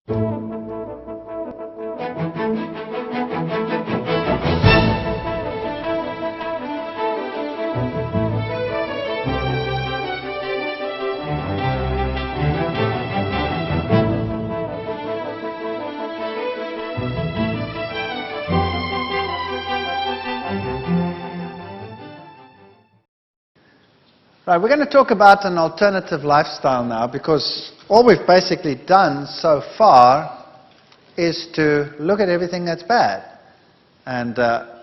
Right, we're going to talk about an alternative lifestyle now, because all we've basically done so far is to look at everything that's bad. And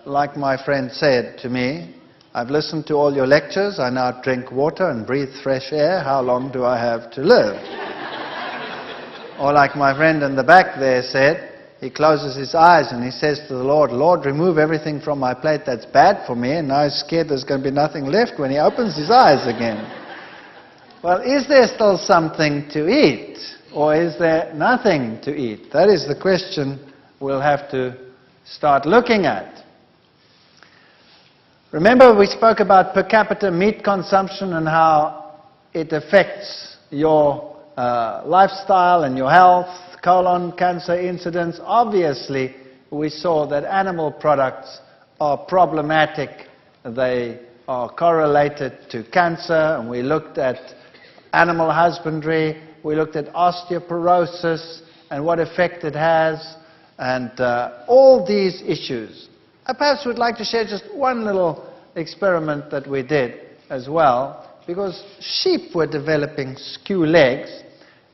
like my friend said to me, I've listened to all your lectures, I now drink water and breathe fresh air, how long do I have to live? Or like my friend in the back there said, he closes his eyes and he says to the Lord, Lord, remove everything from my plate that's bad for me, and now he's scared there's going to be nothing left when he opens his eyes again. Well, is there still something to eat, or is there nothing to eat? That is the question we'll have to start looking at. Remember, we spoke about per capita meat consumption and how it affects your lifestyle and your health, colon cancer incidence. Obviously, we saw that animal products are problematic. They are correlated to cancer, and we looked at animal husbandry, we looked at osteoporosis and what effect it has, and all these issues. I perhaps would like to share just one little experiment that we did as well, because sheep were developing skew legs.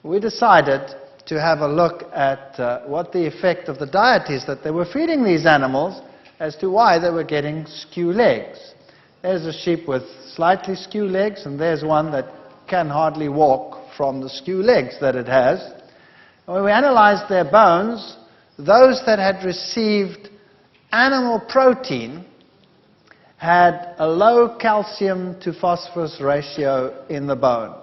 We decided to have a look at what the effect of the diet is that they were feeding these animals as to why they were getting skew legs. There's a sheep with slightly skew legs, and there's one that can hardly walk from the skew legs that it has. When we analyzed their bones, those that had received animal protein had a low calcium to phosphorus ratio in the bone.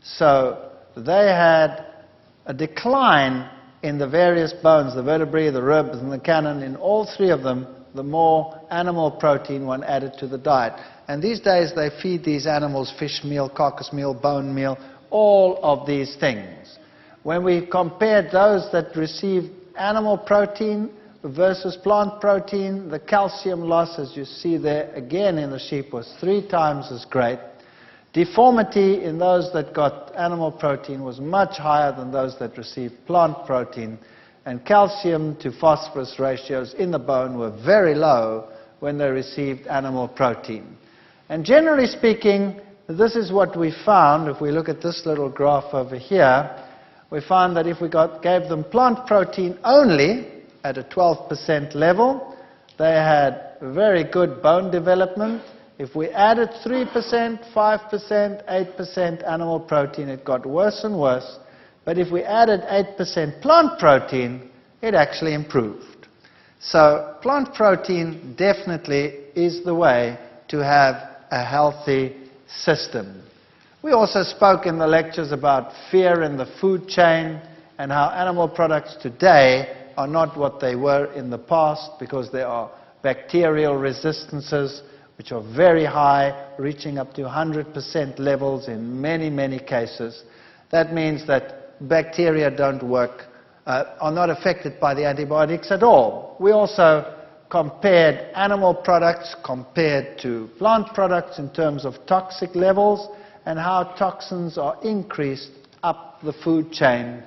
So they had a decline in the various bones, the vertebrae, the ribs, and the cannon. In all three of them, the more animal protein one added to the diet. And these days they feed these animals fish meal, carcass meal, bone meal, all of these things. When we compared those that received animal protein versus plant protein, the calcium loss, as you see there again in the sheep, was 3 times as great. Deformity in those that got animal protein was much higher than those that received plant protein, and calcium to phosphorus ratios in the bone were very low when they received animal protein. And generally speaking, this is what we found. If we look at this little graph over here, we found that if we gave them plant protein only at a 12% level, they had very good bone development. If we added 3%, 5%, 8% animal protein, it got worse and worse. But if we added 8% plant protein, it actually improved. So plant protein definitely is the way to have a healthy system. We also spoke in the lectures about fear in the food chain and how animal products today are not what they were in the past, because there are bacterial resistances which are very high, reaching up to 100% levels in many, many cases. That means that bacteria don't work, are not affected by the antibiotics at all. We also compared animal products compared to plant products in terms of toxic levels and how toxins are increased up the food chain,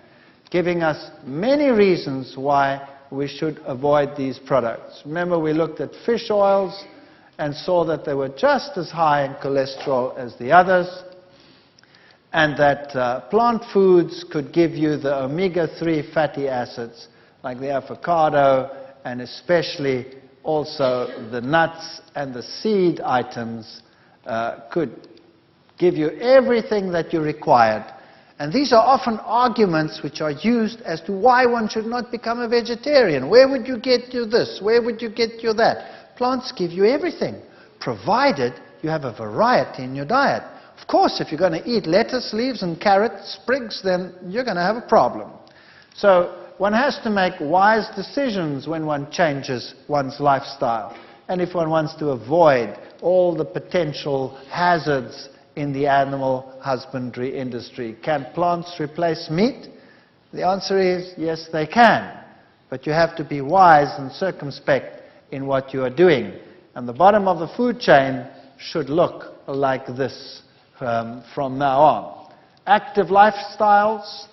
giving us many reasons why we should avoid these products. Remember, we looked at fish oils and saw that they were just as high in cholesterol as the others, and that plant foods could give you the omega-3 fatty acids, like the avocado, and especially also the nuts and the seed items could give you everything that you required. And these are often arguments which are used as to why one should not become a vegetarian. Where would you get you this? Where would you get you that? Plants give you everything, provided you have a variety in your diet. Of course, if you're going to eat lettuce leaves and carrot sprigs, then you're going to have a problem. So one has to make wise decisions when one changes one's lifestyle, and if one wants to avoid all the potential hazards in the animal husbandry industry. Can plants replace meat? The answer is yes, they can. But you have to be wise and circumspect in what you are doing. And the bottom of the food chain should look like this from now on. Active lifestyles,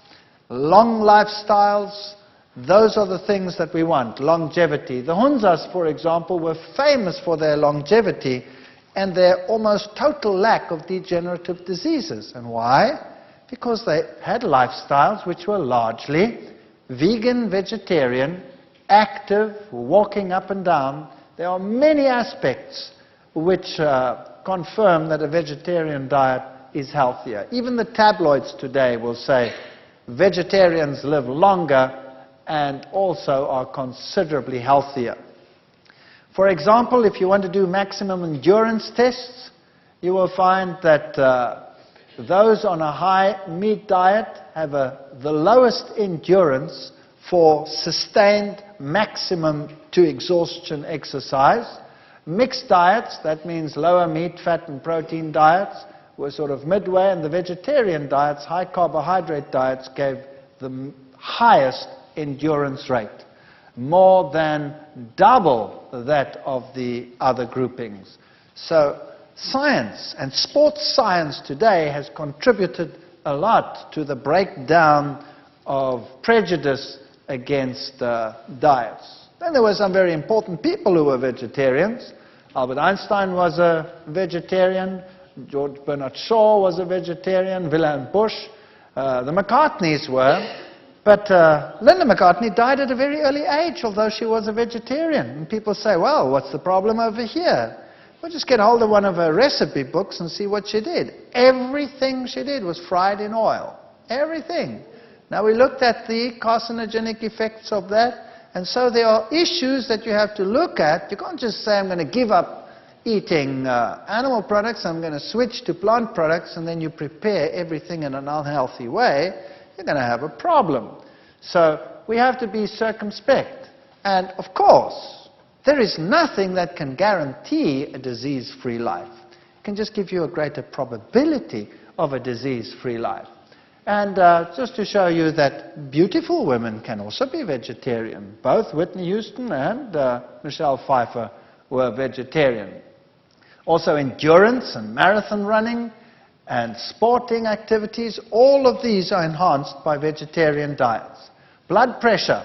long lifestyles, those are the things that we want. Longevity. The Hunzas, for example, were famous for their longevity and their almost total lack of degenerative diseases. And why? Because they had lifestyles which were largely vegan, vegetarian, active, walking up and down. There are many aspects which confirm that a vegetarian diet is healthier. Even the tabloids today will say vegetarians live longer and also are considerably healthier. For example, if you want to do maximum endurance tests, you will find that those on a high meat diet have the lowest endurance for sustained maximum to exhaustion exercise. Mixed diets, that means lower meat, fat and protein diets, were sort of midway, and the vegetarian diets, high carbohydrate diets, gave the highest endurance rate, more than double that of the other groupings. So science and sports science today has contributed a lot to the breakdown of prejudice against diets. Then there were some very important people who were vegetarians. Albert Einstein was a vegetarian. George Bernard Shaw was a vegetarian. Wilhelm Busch. The McCartneys were. But Linda McCartney died at a very early age, although she was a vegetarian. And people say, well, what's the problem over here? Well, just get hold of one of her recipe books and see what she did. Everything she did was fried in oil. Everything. Now, we looked at the carcinogenic effects of that. And so there are issues that you have to look at. You can't just say, I'm going to give up eating animal products, I'm going to switch to plant products, and then you prepare everything in an unhealthy way. You're going to have a problem. So we have to be circumspect. And of course, there is nothing that can guarantee a disease-free life. It can just give you a greater probability of a disease-free life. And just to show you that beautiful women can also be vegetarian. Both Whitney Houston and Michelle Pfeiffer were vegetarian. Also endurance and marathon running and sporting activities, all of these are enhanced by vegetarian diets. Blood pressure.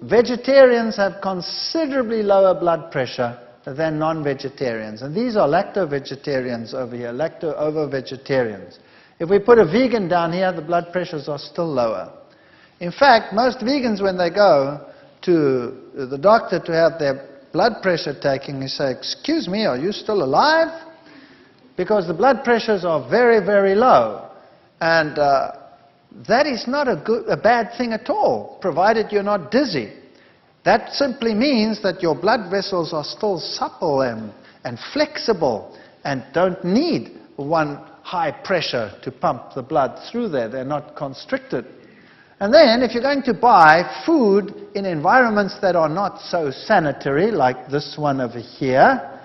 Vegetarians have considerably lower blood pressure than non-vegetarians. And these are lacto-vegetarians over here, lacto-ovo-vegetarians. If we put a vegan down here, the blood pressures are still lower. In fact, most vegans, when they go to the doctor to have their blood pressure taken, they say, excuse me, are you still alive? Because the blood pressures are very, very low. And that is not a bad thing at all, provided you're not dizzy. That simply means that your blood vessels are still supple and flexible and don't need one high pressure to pump the blood through there. They're not constricted. And then, if you're going to buy food in environments that are not so sanitary, like this one over here,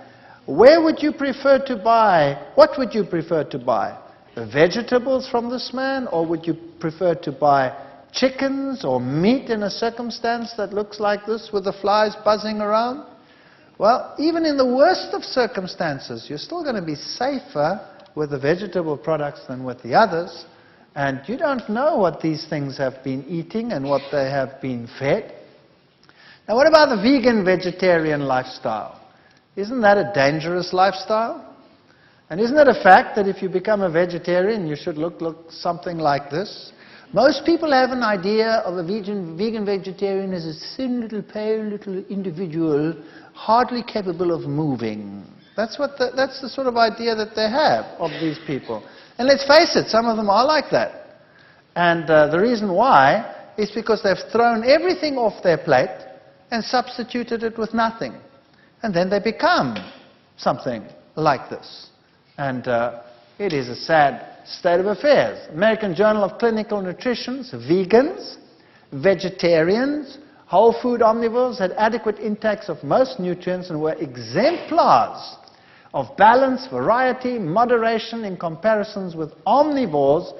where would you prefer to buy? What would you prefer to buy? The vegetables from this man, or would you prefer to buy chickens or meat in a circumstance that looks like this with the flies buzzing around? Well, even in the worst of circumstances, you're still going to be safer with the vegetable products than with the others. And you don't know what these things have been eating and what they have been fed. Now, what about the vegan-vegetarian lifestyle? Isn't that a dangerous lifestyle? And isn't it a fact that if you become a vegetarian, you should look something like this? Most people have an idea of a vegan-vegetarian as a thin, little, pale, little individual, hardly capable of moving. That's the sort of idea that they have of these people. And let's face it, some of them are like that. And the reason why is because they've thrown everything off their plate and substituted it with nothing. And then they become something like this. And it is a sad state of affairs. American Journal of Clinical Nutrition, vegans, vegetarians, whole food omnivores had adequate intakes of most nutrients and were exemplars of balance, variety, moderation in comparisons with omnivores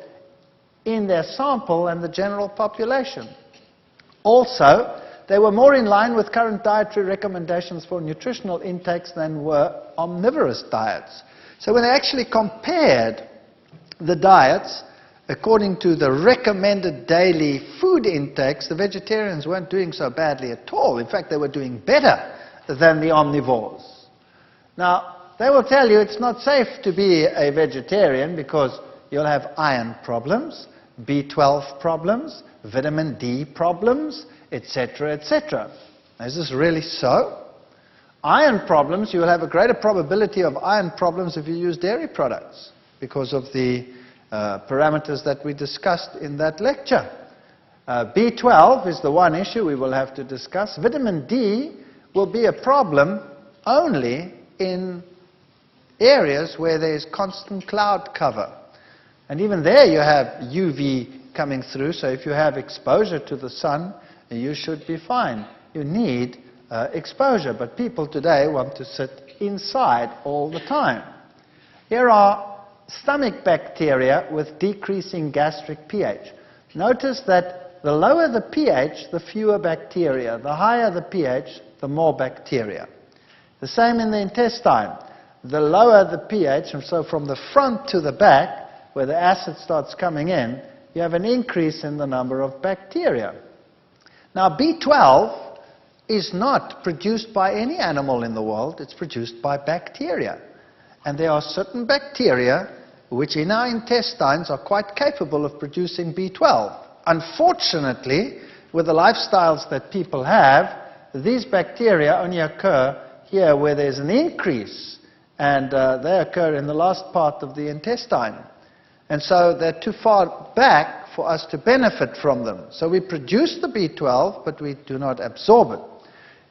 in their sample and the general population. Also, they were more in line with current dietary recommendations for nutritional intakes than were omnivorous diets. So when they actually compared the diets according to the recommended daily food intakes, the vegetarians weren't doing so badly at all. In fact, they were doing better than the omnivores. Now, they will tell you it's not safe to be a vegetarian because you'll have iron problems, B12 problems, vitamin D problems, etc., etc. Is this really so? Iron problems, you will have a greater probability of iron problems if you use dairy products because of the parameters that we discussed in that lecture. B12 is the one issue we will have to discuss. Vitamin D will be a problem only in areas where there is constant cloud cover. And even there you have UV coming through, so if you have exposure to the sun, you should be fine. You need exposure, but people today want to sit inside all the time. Here are stomach bacteria with decreasing gastric pH. Notice that the lower the pH, the fewer bacteria. The higher the pH, the more bacteria. The same in the intestine. The lower the pH, and so from the front to the back, where the acid starts coming in, you have an increase in the number of bacteria. Now, B12 is not produced by any animal in the world. It's produced by bacteria. And there are certain bacteria which in our intestines are quite capable of producing B12. Unfortunately, with the lifestyles that people have, these bacteria only occur here where there's an increase, and they occur in the last part of the intestine. And so they're too far back for us to benefit from them. So we produce the B12, but we do not absorb it.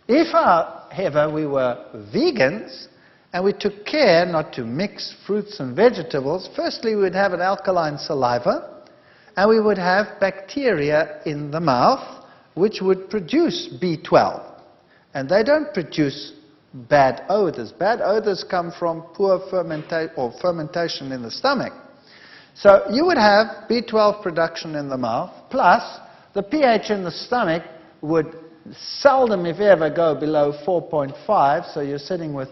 If, however, we were vegans, and we took care not to mix fruits and vegetables, firstly we would have an alkaline saliva, and we would have bacteria in the mouth which would produce B12. And they don't produce bad odors. Bad odors come from poor fermentation in the stomach. So you would have B12 production in the mouth, plus the pH in the stomach would seldom, if ever, go below 4.5, so you're sitting with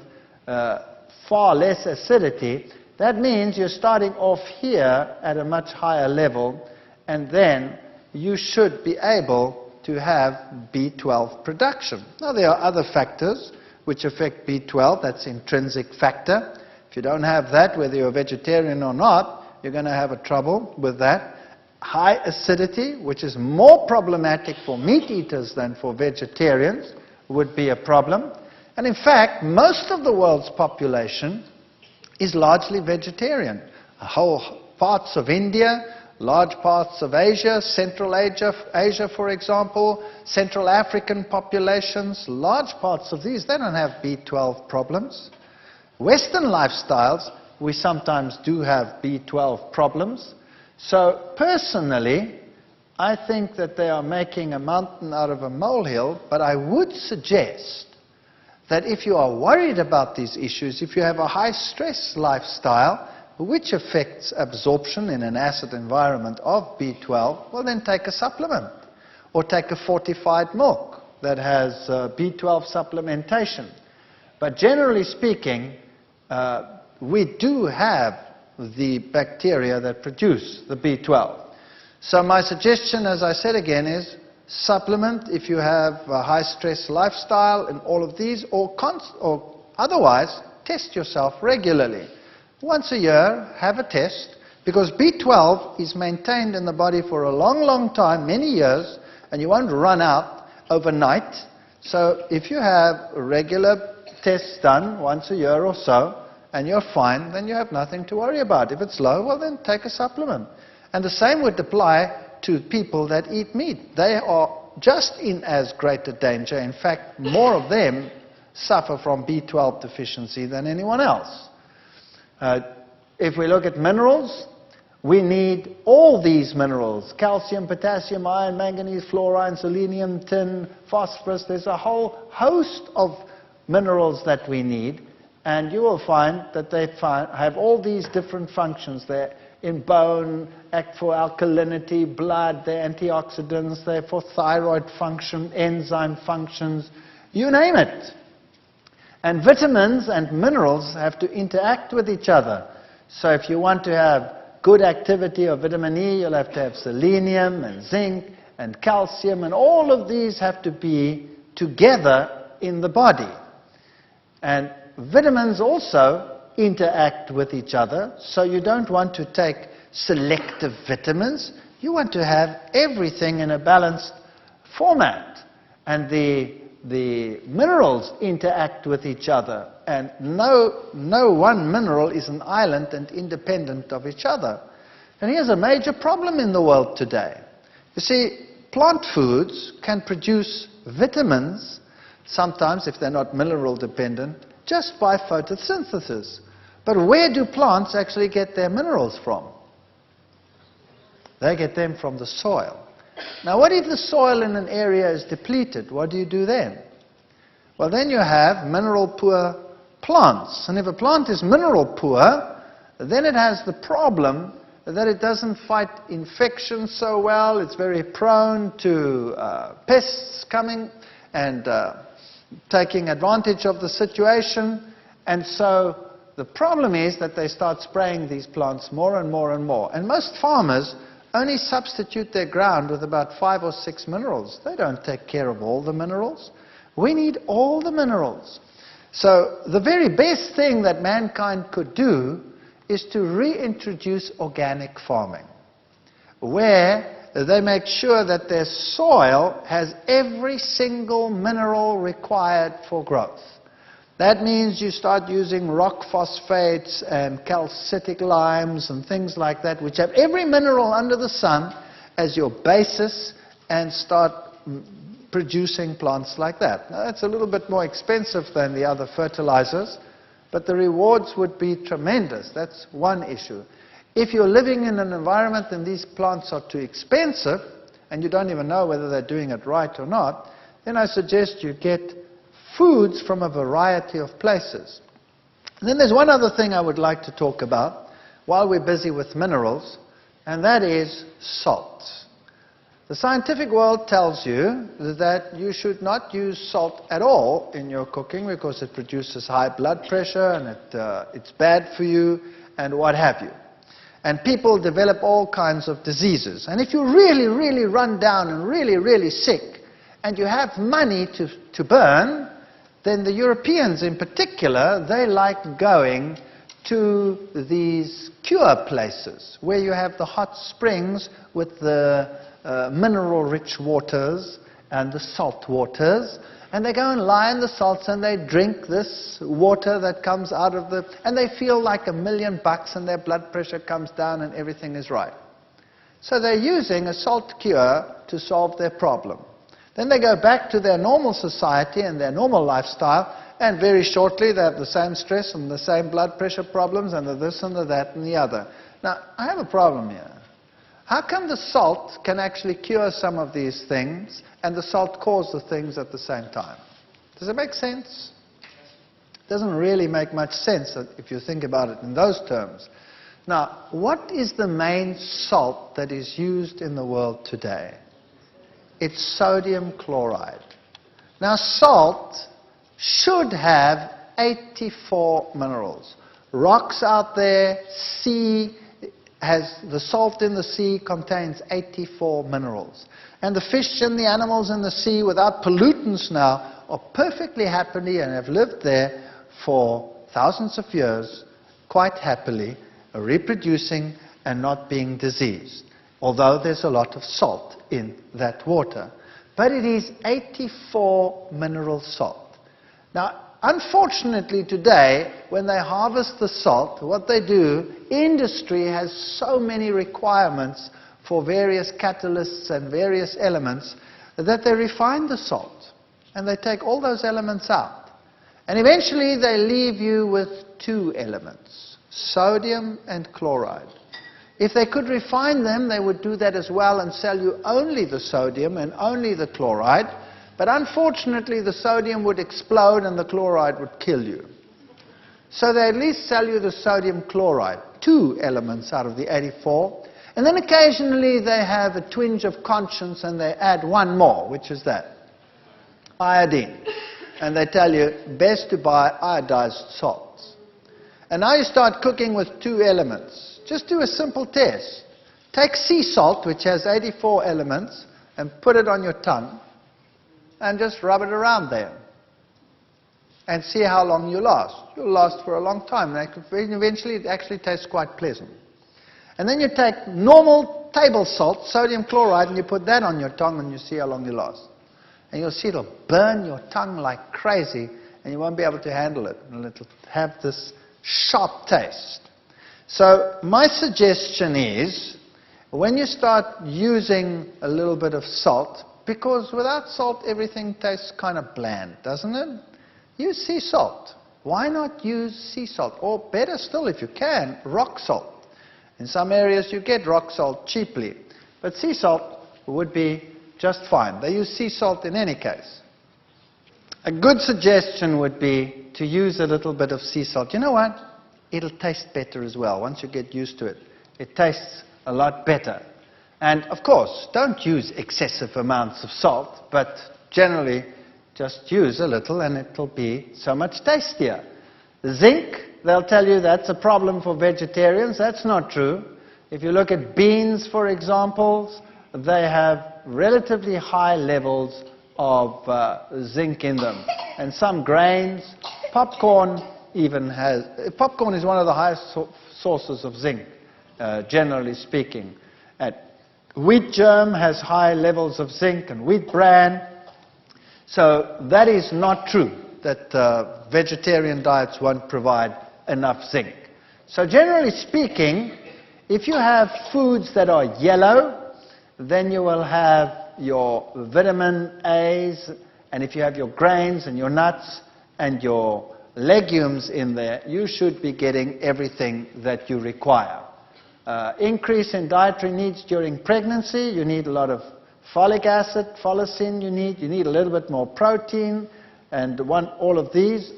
far less acidity. That means you're starting off here at a much higher level, and then you should be able to have B12 production. Now, there are other factors which affect B12. That's intrinsic factor. If you don't have that, whether you're a vegetarian or not, you're going to have a trouble with that. High acidity, which is more problematic for meat eaters than for vegetarians, would be a problem. And in fact, most of the world's population is largely vegetarian. Whole parts of India, large parts of Asia, Central Asia, for example, Central African populations, large parts of these, they don't have B12 problems. Western lifestyles, we sometimes do have B12 problems. So personally, I think that they are making a mountain out of a molehill, but I would suggest that if you are worried about these issues, if you have a high-stress lifestyle, which affects absorption in an acid environment of B12, well then take a supplement, or take a fortified milk that has B12 supplementation. But generally speaking, we do have the bacteria that produce the B12. So my suggestion, as I said again, is supplement if you have a high-stress lifestyle and all of these, or otherwise test yourself regularly. Once a year, have a test, because B12 is maintained in the body for a long, long time, many years, and you won't run out overnight. So if you have regular tests done once a year or so, and you're fine, then you have nothing to worry about. If it's low, well then take a supplement. And the same would apply to people that eat meat. They are just in as great a danger. In fact, more of them suffer from B12 deficiency than anyone else. If we look at minerals, we need all these minerals: calcium, potassium, iron, manganese, fluorine, selenium, tin, phosphorus. There's a whole host of minerals that we need, and you will find that they have all these different functions. They're in bone, act for alkalinity, blood, they're antioxidants, they're for thyroid function, enzyme functions, you name it. And vitamins and minerals have to interact with each other. So if you want to have good activity of vitamin E, you'll have to have selenium and zinc and calcium, and all of these have to be together in the body. And vitamins also interact with each other, so you don't want to take selective vitamins. You want to have everything in a balanced format. And the minerals interact with each other, and no one mineral is an island and independent of each other. And here's a major problem in the world today. You see, plant foods can produce vitamins, sometimes if they're not mineral dependent, just by photosynthesis. But where do plants actually get their minerals from? They get them from the soil. Now, what if the soil in an area is depleted? What do you do then? Well, then you have mineral-poor plants. And if a plant is mineral-poor, then it has the problem that it doesn't fight infections so well. It's very prone to pests coming and taking advantage of the situation. And so the problem is that they start spraying these plants more and more and more. And most farmers only substitute their ground with about 5 or 6 minerals. They don't take care of all the minerals. We need all the minerals. So the very best thing that mankind could do is to reintroduce organic farming, where they make sure that their soil has every single mineral required for growth. That means you start using rock phosphates and calcitic limes and things like that, which have every mineral under the sun as your basis, and start producing plants like that. Now, that's a little bit more expensive than the other fertilizers, but the rewards would be tremendous. That's one issue. If you're living in an environment and these plants are too expensive, and you don't even know whether they're doing it right or not, then I suggest you get foods from a variety of places. And then there's one other thing I would like to talk about while we're busy with minerals, and that is salt. The scientific world tells you that you should not use salt at all in your cooking because it produces high blood pressure and it's bad for you and what have you. And people develop all kinds of diseases. And if you're really, really run down and really, really sick and you have money to burn, then the Europeans in particular, they like going to these cure places where you have the hot springs with the mineral-rich waters and the salt waters, and they go and lie in the salts and they drink this water that comes out of and they feel like $1,000,000 and their blood pressure comes down and everything is right. So they're using a salt cure to solve their problem. Then they go back to their normal society and their normal lifestyle, and very shortly they have the same stress and the same blood pressure problems and the this and the that and the other. Now, I have a problem here. How come the salt can actually cure some of these things and the salt cause the things at the same time? Does it make sense? It doesn't really make much sense if you think about it in those terms. Now, what is the main salt that is used in the world today? It's sodium chloride. Now, salt should have 84 minerals. Rocks out there, sea, the salt in the sea contains 84 minerals. And the fish and the animals in the sea, without pollutants now, are perfectly happily and have lived there for thousands of years, quite happily, reproducing and not being diseased. Although there's a lot of salt in that water. But it is 84 mineral salt. Now, unfortunately today, when they harvest the salt, what they do, industry has so many requirements for various catalysts and various elements that they refine the salt. And they take all those elements out. And eventually they leave you with 2 elements, sodium and chloride. If they could refine them, they would do that as well and sell you only the sodium and only the chloride. But unfortunately, the sodium would explode and the chloride would kill you. So they at least sell you the sodium chloride. 2 elements out of the 84. And then occasionally they have a twinge of conscience and they add one more, which is that, iodine. And they tell you, best to buy iodized salts. And now you start cooking with 2 elements. Just do a simple test. Take sea salt, which has 84 elements, and put it on your tongue, and just rub it around there. And see how long you last. You'll last for a long time. And eventually it actually tastes quite pleasant. And then you take normal table salt, sodium chloride, and you put that on your tongue, and you see how long you last. And you'll see it'll burn your tongue like crazy, and you won't be able to handle it. And it'll have this sharp taste. So my suggestion is, when you start using a little bit of salt, because without salt everything tastes kind of bland, doesn't it? Use sea salt. Why not use sea salt? Or better still, if you can, rock salt. In some areas you get rock salt cheaply, but sea salt would be just fine. They use sea salt in any case. A good suggestion would be to use a little bit of sea salt. You know what? It'll taste better as well. Once you get used to it, it tastes a lot better. And of course, don't use excessive amounts of salt, but generally just use a little and it'll be so much tastier. Zinc, they'll tell you that's a problem for vegetarians. That's not true. If you look at beans, for example, they have relatively high levels of zinc in them. And some grains, popcorn even has, popcorn is one of the highest sources of zinc, generally speaking. And wheat germ has high levels of zinc, and wheat bran. So that is not true, that vegetarian diets won't provide enough zinc. So generally speaking, if you have foods that are yellow, then you will have your vitamin A's, and if you have your grains and your nuts and your legumes in there, you should be getting everything that you require. Increase in dietary needs during pregnancy, you need a lot of folic acid, folacin you need a little bit more protein, and all of these.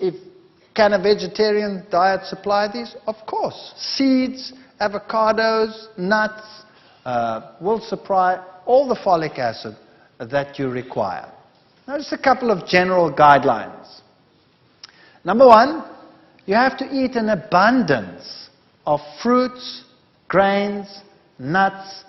Can a vegetarian diet supply these? Of course. Seeds, avocados, nuts will supply all the folic acid that you require. Now just a couple of general guidelines. Number 1, you have to eat an abundance of fruits, grains, nuts,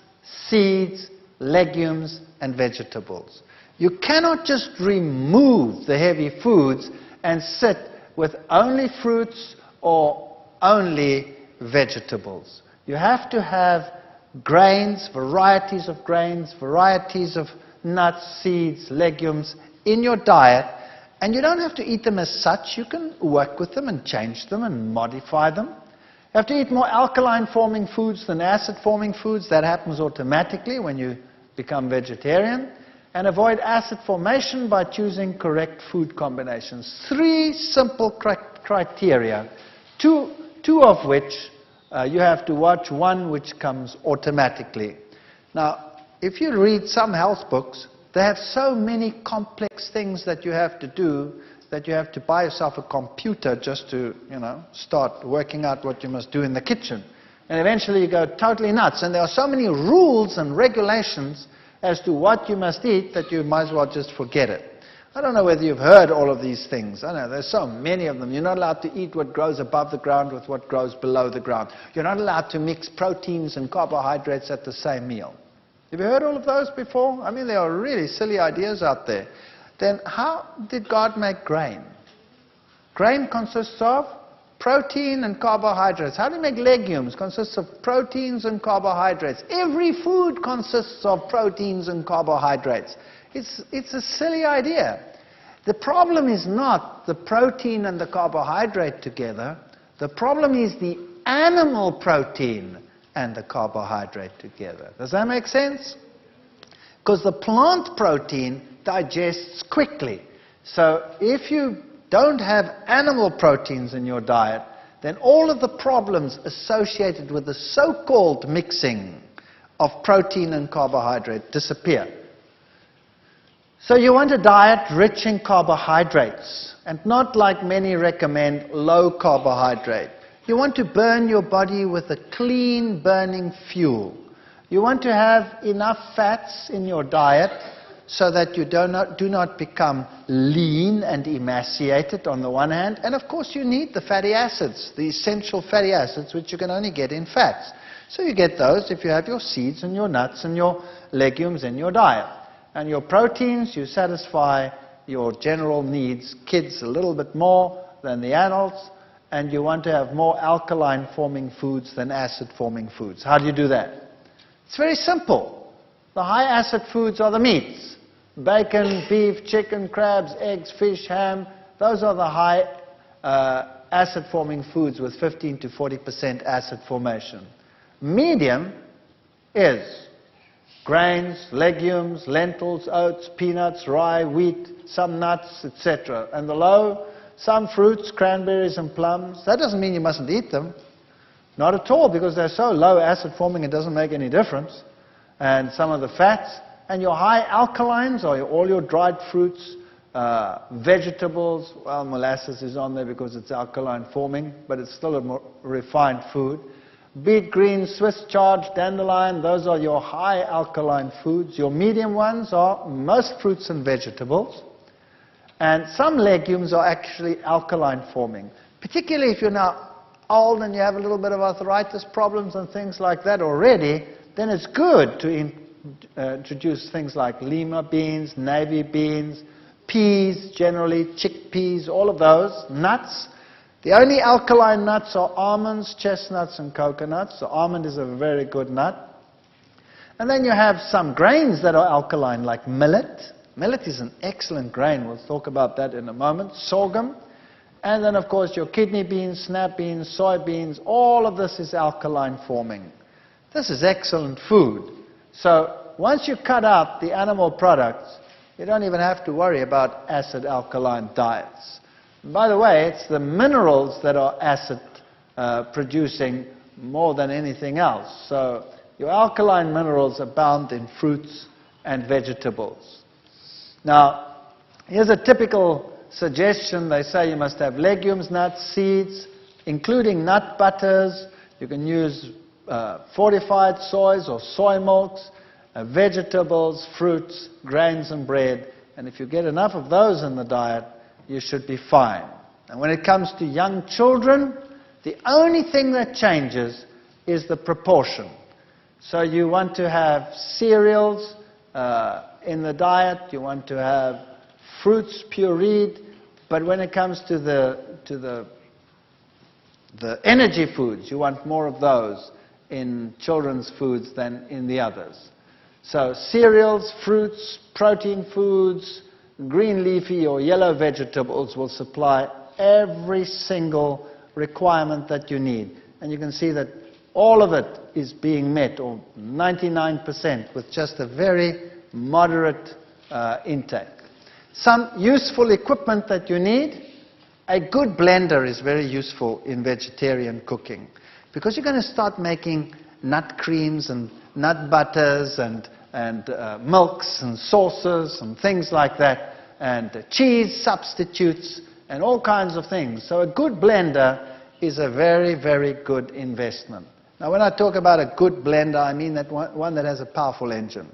seeds, legumes, and vegetables. You cannot just remove the heavy foods and sit with only fruits or only vegetables. You have to have grains, varieties of nuts, seeds, legumes in your diet, and you don't have to eat them as such. You can work with them and change them and modify them. You have to eat more alkaline-forming foods than acid-forming foods. That happens automatically when you become vegetarian. And avoid acid formation by choosing correct food combinations. 3 simple criteria, two of which you have to watch, one which comes automatically. Now, if you read some health books, they have so many complex things that you have to do that you have to buy yourself a computer just to, start working out what you must do in the kitchen. And eventually you go totally nuts. And there are so many rules and regulations as to what you must eat that you might as well just forget it. I don't know whether you've heard all of these things. I know there's so many of them. You're not allowed to eat what grows above the ground with what grows below the ground. You're not allowed to mix proteins and carbohydrates at the same meal. Have you heard all of those before? I mean, there are really silly ideas out there. Then how did God make grain? Grain consists of protein and carbohydrates. How do you make legumes? Consists of proteins and carbohydrates. Every food consists of proteins and carbohydrates. It's a silly idea. The problem is not the protein and the carbohydrate together. The problem is the animal protein and the carbohydrate together. Does that make sense? Because the plant protein digests quickly. So if you don't have animal proteins in your diet, then all of the problems associated with the so-called mixing of protein and carbohydrate disappear. So you want a diet rich in carbohydrates, and not like many recommend, low carbohydrate. You want to burn your body with a clean burning fuel. You want to have enough fats in your diet so that you do not become lean and emaciated on the one hand. And of course you need the fatty acids, the essential fatty acids, which you can only get in fats. So you get those if you have your seeds and your nuts and your legumes in your diet. And your proteins, you satisfy your general needs, kids a little bit more than the adults, and you want to have more alkaline forming foods than acid forming foods. How do you do that? It's very simple. The high acid foods are the meats. Bacon, beef, chicken, crabs, eggs, fish, ham. Those are the high acid forming foods with 15 to 40% acid formation. Medium is grains, legumes, lentils, oats, peanuts, rye, wheat, some nuts, etc. And the low, some fruits, cranberries and plums. That doesn't mean you mustn't eat them. Not at all, because they're so low acid forming it doesn't make any difference. And some of the fats. And your high alkalines are all your dried fruits, vegetables. Well, molasses is on there because it's alkaline forming, but it's still a more refined food. Beet greens, Swiss chard, dandelion, those are your high alkaline foods. Your medium ones are most fruits and vegetables. And some legumes are actually alkaline forming. Particularly if you're now old and you have a little bit of arthritis problems and things like that already, then it's good to introduce things like lima beans, navy beans, peas, generally, chickpeas, all of those, nuts. The only alkaline nuts are almonds, chestnuts, and coconuts. The almond is a very good nut. And then you have some grains that are alkaline, like millet. Millet is an excellent grain. We'll talk about that in a moment. Sorghum. And then, of course, your kidney beans, snap beans, soybeans. All of this is alkaline forming. This is excellent food. So once you cut out the animal products, you don't even have to worry about acid-alkaline diets. And by the way, it's the minerals that are acid producing more than anything else. So your alkaline minerals abound in fruits and vegetables. Now, here's a typical suggestion. They say you must have legumes, nuts, seeds, including nut butters. You can use fortified soys or soy milks, vegetables, fruits, grains and bread. And if you get enough of those in the diet, you should be fine. And when it comes to young children, the only thing that changes is the proportion. So you want to have cereals in the diet, you want to have fruits pureed, but when it comes to the energy foods, you want more of those in children's foods than in the others. So cereals, fruits, protein foods, green leafy or yellow vegetables will supply every single requirement that you need. And you can see that all of it is being met, or 99%, with just a very moderate intake. Some useful equipment that you need. A good blender is very useful in vegetarian cooking, because you're going to start making nut creams and nut butters and milks and sauces and things like that, and cheese substitutes and all kinds of things. So a good blender is a very, very good investment. Now, when I talk about a good blender, I mean that one that has a powerful engine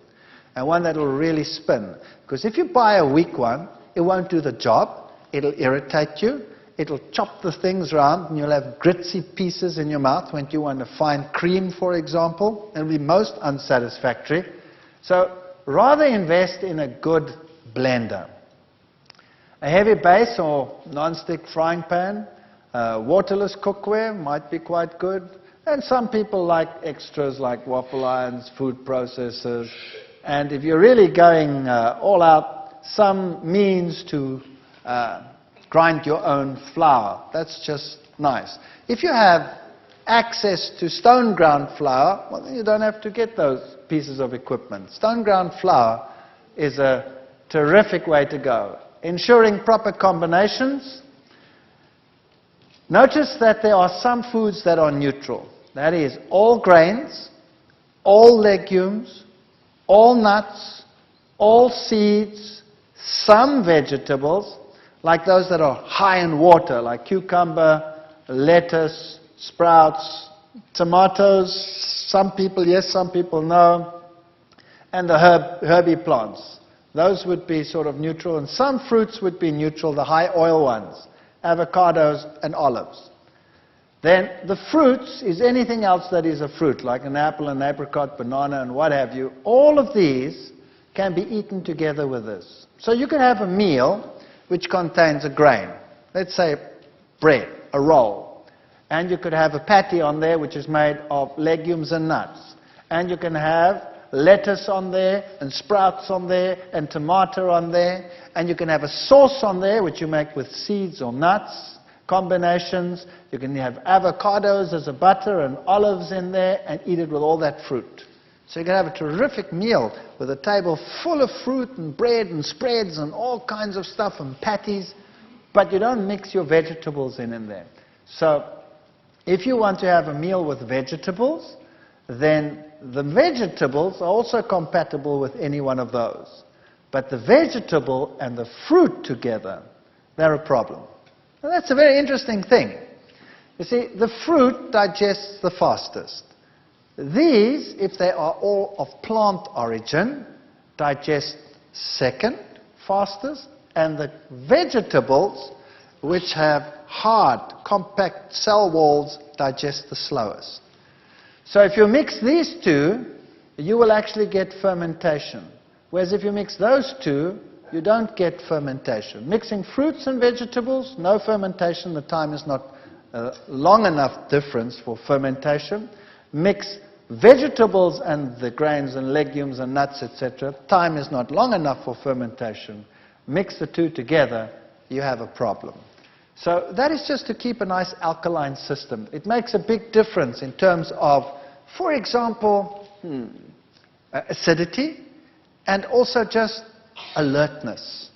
and one that will really spin. Because if you buy a weak one, it won't do the job. It'll irritate you. It'll chop the things around, and you'll have gritty pieces in your mouth when you want to find cream, for example. It'll be most unsatisfactory. So rather invest in a good blender. A heavy base or non-stick frying pan, waterless cookware might be quite good. And some people like extras like waffle irons, food processors. And if you're really going all out, some means to grind your own flour. That's just nice. If you have access to stone ground flour, well, then you don't have to get those pieces of equipment. Stone ground flour is a terrific way to go. Ensuring proper combinations. Notice that there are some foods that are neutral. That is, all grains, all legumes, all nuts, all seeds, some vegetables, like those that are high in water, like cucumber, lettuce, sprouts, tomatoes, some people yes, some people no, and the herby plants. Those would be sort of neutral, and some fruits would be neutral, the high oil ones, avocados and olives. Then the fruits is anything else that is a fruit, like an apple, an apricot, banana, and what have you. All of these can be eaten together with this. So you can have a meal which contains a grain. Let's say bread, a roll. And you could have a patty on there which is made of legumes and nuts. And you can have lettuce on there, and sprouts on there, and tomato on there. And you can have a sauce on there which you make with seeds or nuts, combinations. You can have avocados as a butter and olives in there and eat it with all that fruit. So you can have a terrific meal with a table full of fruit and bread and spreads and all kinds of stuff and patties, but you don't mix your vegetables in there. So if you want to have a meal with vegetables, then the vegetables are also compatible with any one of those. But the vegetable and the fruit together, they're a problem. And that's a very interesting thing. You see, the fruit digests the fastest. These, if they are all of plant origin, digest second fastest, and the vegetables, which have hard, compact cell walls, digest the slowest. So if you mix these two, you will actually get fermentation. Whereas if you mix those two, you don't get fermentation. Mixing fruits and vegetables, no fermentation. The time is not long enough difference for fermentation. Mix vegetables and the grains and legumes and nuts, etc. Time is not long enough for fermentation. Mix the two together, you have a problem. So that is just to keep a nice alkaline system. It makes a big difference in terms of, for example, acidity, and also just alertness.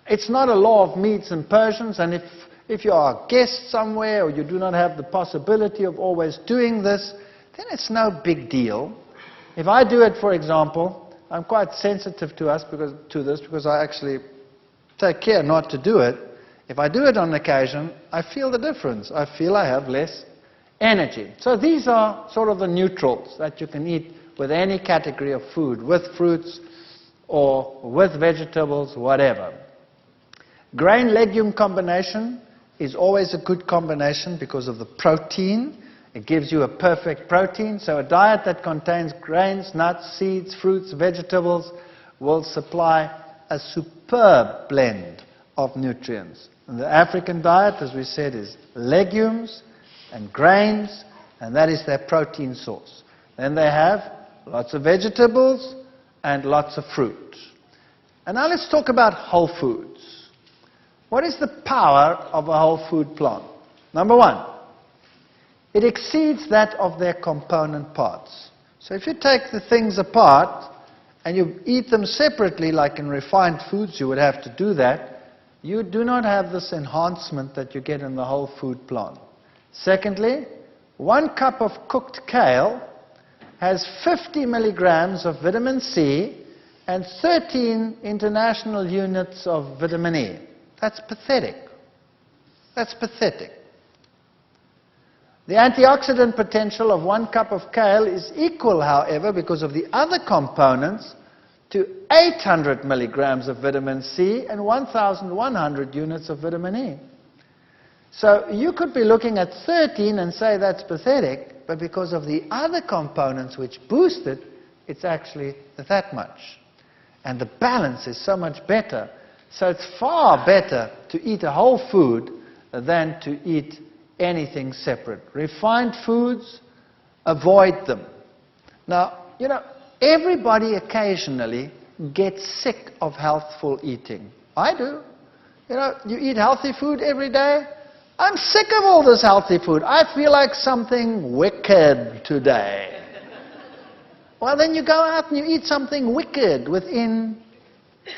It's not a law of Medes and Persians, and if you are a guest somewhere or you do not have the possibility of always doing this, then it's no big deal. If I do it, for example, I'm quite sensitive to this because I actually take care not to do it. If I do it on occasion, I feel the difference. I feel I have less energy. So these are sort of the neutrals that you can eat with any category of food, with fruits or with vegetables, whatever. Grain-legume combination is always a good combination because of the protein. It gives you a perfect protein. So a diet that contains grains, nuts, seeds, fruits, vegetables will supply a superb blend of nutrients. And the African diet, as we said, is legumes and grains, and that is their protein source. Then they have lots of vegetables and lots of fruit. And now let's talk about whole foods. What is the power of a whole food plant? Number one, it exceeds that of their component parts. So if you take the things apart and you eat them separately, like in refined foods you would have to do that, you do not have this enhancement that you get in the whole food plant. Secondly, 1 cup of cooked kale has 50 milligrams of vitamin C and 13 international units of vitamin E. That's pathetic. That's pathetic. The antioxidant potential of 1 cup of kale is equal, however, because of the other components, to 800 milligrams of vitamin C and 1,100 units of vitamin E. So you could be looking at 13 and say that's pathetic, but because of the other components which boost it, it's actually that much. And the balance is so much better. So it's far better to eat a whole food than to eat anything separate. Refined foods, avoid them. Now, you know, everybody occasionally gets sick of healthful eating. I do. You know, you eat healthy food every day. I'm sick of all this healthy food. I feel like something wicked today. Well, then you go out and you eat something wicked within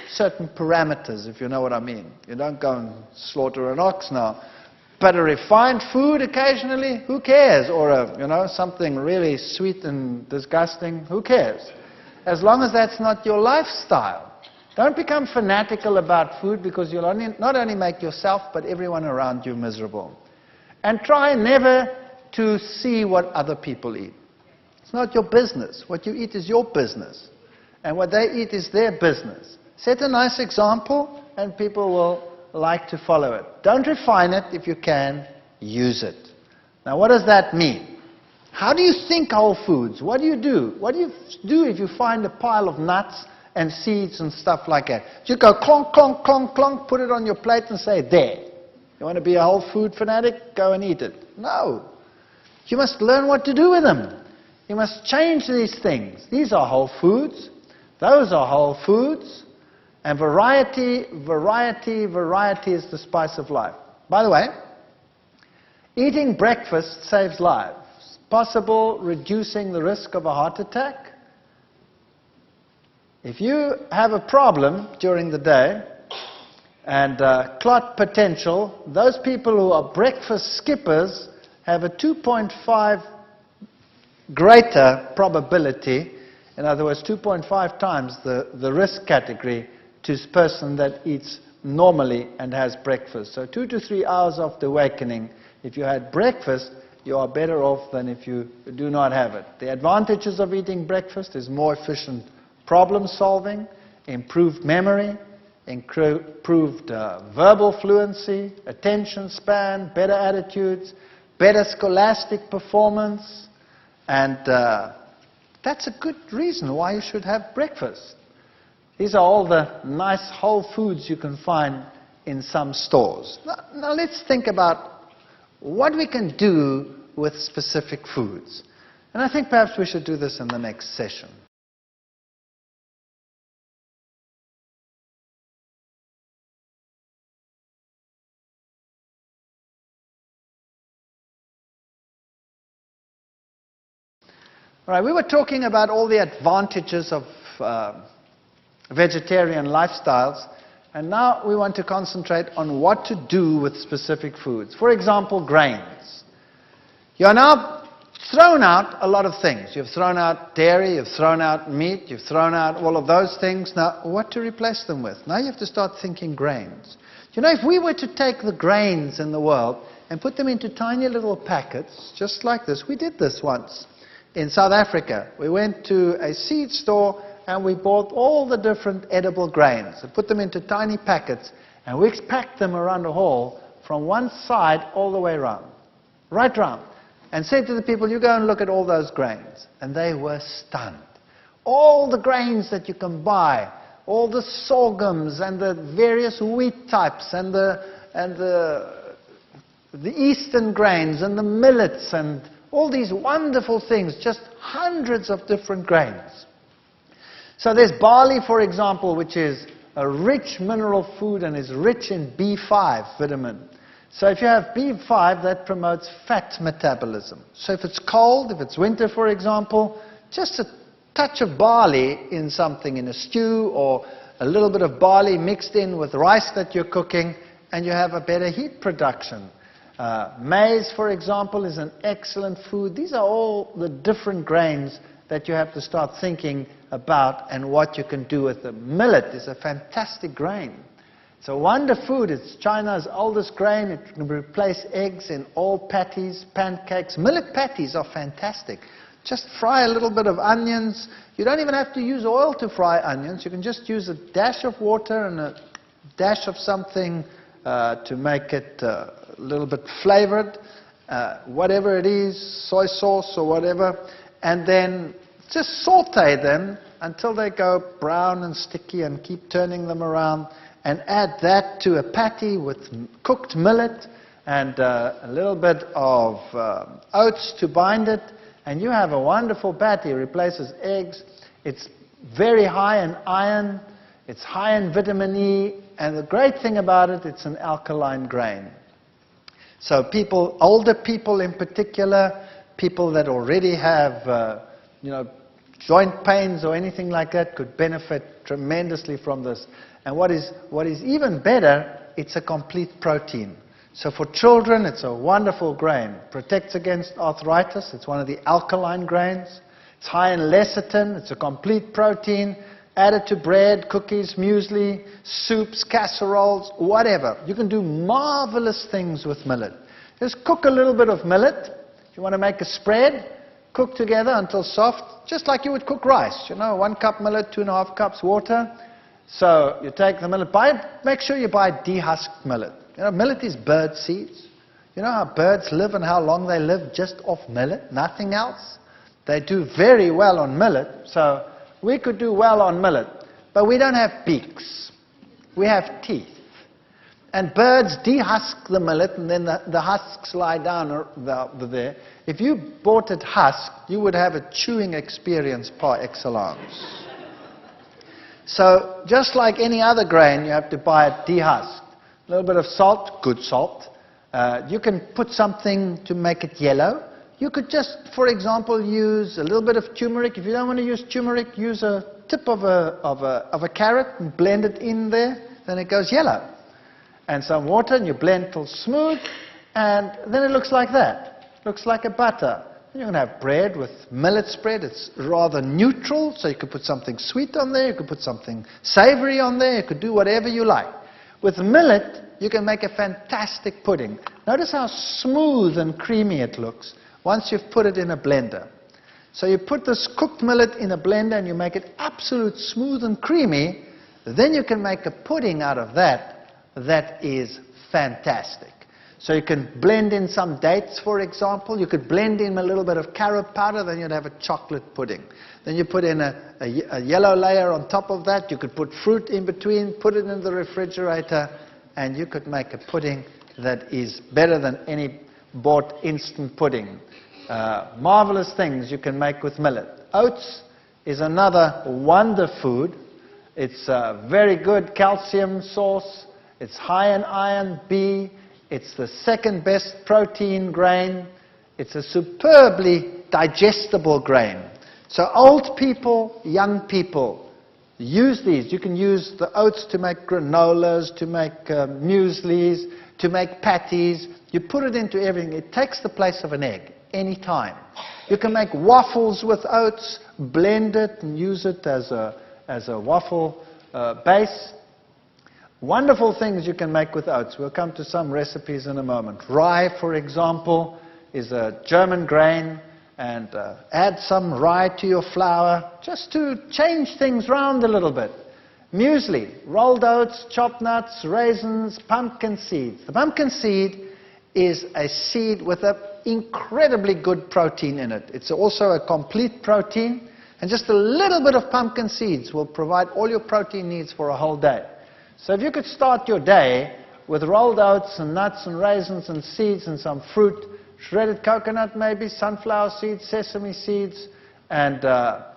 certain parameters, if you know what I mean. You don't go and slaughter an ox now. But a refined food occasionally, who cares? Or something really sweet and disgusting, who cares? As long as that's not your lifestyle. Don't become fanatical about food because you'll not only make yourself but everyone around you miserable. And try never to see what other people eat. It's not your business. What you eat is your business. And what they eat is their business. Set a nice example, and people will like to follow it. Don't refine it. If you can, use it. Now, what does that mean? How do you think whole foods? What do you do? What do you do if you find a pile of nuts and seeds and stuff like that? You go clonk, clonk, clonk, clonk, put it on your plate and say, there. You want to be a whole food fanatic? Go and eat it. No. You must learn what to do with them. You must change these things. These are whole foods. Those are whole foods. And variety, variety, variety is the spice of life. By the way, eating breakfast saves lives. Possible reducing the risk of a heart attack. If you have a problem during the day and clot potential, those people who are breakfast skippers have a 2.5 greater probability, in other words, 2.5 times the risk category to a person that eats normally and has breakfast. So 2 to 3 hours after awakening, if you had breakfast, you are better off than if you do not have it. The advantages of eating breakfast is more efficient problem solving, improved memory, improved verbal fluency, attention span, better attitudes, better scholastic performance, and that's a good reason why you should have breakfast. These are all the nice whole foods you can find in some stores. Now let's think about what we can do with specific foods. And I think perhaps we should do this in the next session. All right, we were talking about all the advantages of vegetarian lifestyles, and now we want to concentrate on what to do with specific foods. For example, grains. You are now thrown out a lot of things. You've thrown out dairy, you've thrown out meat, you've thrown out all of those things. Now, what to replace them with? Now you have to start thinking grains. You know, if we were to take the grains in the world and put them into tiny little packets, just like this, we did this once in South Africa. We went to a seed store and we bought all the different edible grains and put them into tiny packets, and we packed them around the hall from one side all the way around, right round, and said to the people, you go and look at all those grains. And they were stunned. All the grains that you can buy, all the sorghums and the various wheat types and the eastern grains and the millets and all these wonderful things, just hundreds of different grains. So there's barley, for example, which is a rich mineral food and is rich in B5 vitamin. So if you have B5, that promotes fat metabolism. So if it's cold, if it's winter, for example, just a touch of barley in something, in a stew, or a little bit of barley mixed in with rice that you're cooking, and you have a better heat production. Maize, for example, is an excellent food. These are all the different grains that you have to start thinking about and what you can do with them. Millet is a fantastic grain. It's a wonder food. It's China's oldest grain. It can replace eggs in all patties, pancakes. Millet patties are fantastic. Just fry a little bit of onions. You don't even have to use oil to fry onions. You can just use a dash of water and a dash of something to make it a little bit flavored. Whatever it is, soy sauce or whatever. And then just saute them until they go brown and sticky, and keep turning them around. And add that to a patty with cooked millet and a little bit of oats to bind it, and you have a wonderful patty. It replaces eggs. It's very high in iron. It's high in vitamin E. And the great thing about it, it's an alkaline grain. So people, older people in particular, people that already have joint pains or anything like that, could benefit tremendously from this. And what is even better, it's a complete protein. So for children, it's a wonderful grain. Protects against arthritis. It's one of the alkaline grains. It's high in lecithin. It's a complete protein. Added to bread, cookies, muesli, soups, casseroles, whatever. You can do marvelous things with millet. Just cook a little bit of millet. If you want to make a spread, cook together until soft, just like you would cook rice. 1 cup millet, 2.5 cups water. So you take the millet, make sure you buy dehusked millet. Millet is bird seeds. You know how birds live and how long they live just off millet, nothing else? They do very well on millet, so we could do well on millet. But we don't have beaks. We have teeth. And birds dehusk the millet, and then the husks lie down there. If you bought it husked, you would have a chewing experience par excellence. So, just like any other grain, you have to buy it dehusked. A little bit of salt, good salt. You can put something to make it yellow. You could just, for example, use a little bit of turmeric. If you don't want to use turmeric, use a tip of a carrot and blend it in there, then it goes yellow. And some water, and you blend till smooth, and then it looks like that. Looks like a butter. You can have bread with millet spread. It's rather neutral, so you could put something sweet on there, you could put something savory on there, you could do whatever you like. With millet, you can make a fantastic pudding. Notice how smooth and creamy it looks once you've put it in a blender. So you put this cooked millet in a blender and you make it absolute smooth and creamy, then you can make a pudding out of that that is fantastic. So you can blend in some dates, for example. You could blend in a little bit of carob powder, then you'd have a chocolate pudding. Then you put in a yellow layer on top of that. You could put fruit in between, put it in the refrigerator, and you could make a pudding that is better than any bought instant pudding. Marvelous things you can make with millet. Oats is another wonder food. It's a very good calcium source. It's high in iron B. It's the second best protein grain. It's a superbly digestible grain. So old people, young people, use these. You can use the oats to make granolas, to make mueslis, to make patties. You put it into everything. It takes the place of an egg any time. You can make waffles with oats, blend it and use it as a waffle base. Wonderful things you can make with oats. We'll come to some recipes in a moment. Rye, for example, is a German grain, and add some rye to your flour just to change things round a little bit. Muesli, rolled oats, chopped nuts, raisins, pumpkin seeds. The pumpkin seed is a seed with an incredibly good protein in it. It's also a complete protein, and just a little bit of pumpkin seeds will provide all your protein needs for a whole day. So if you could start your day with rolled oats and nuts and raisins and seeds and some fruit, shredded coconut maybe, sunflower seeds, sesame seeds, and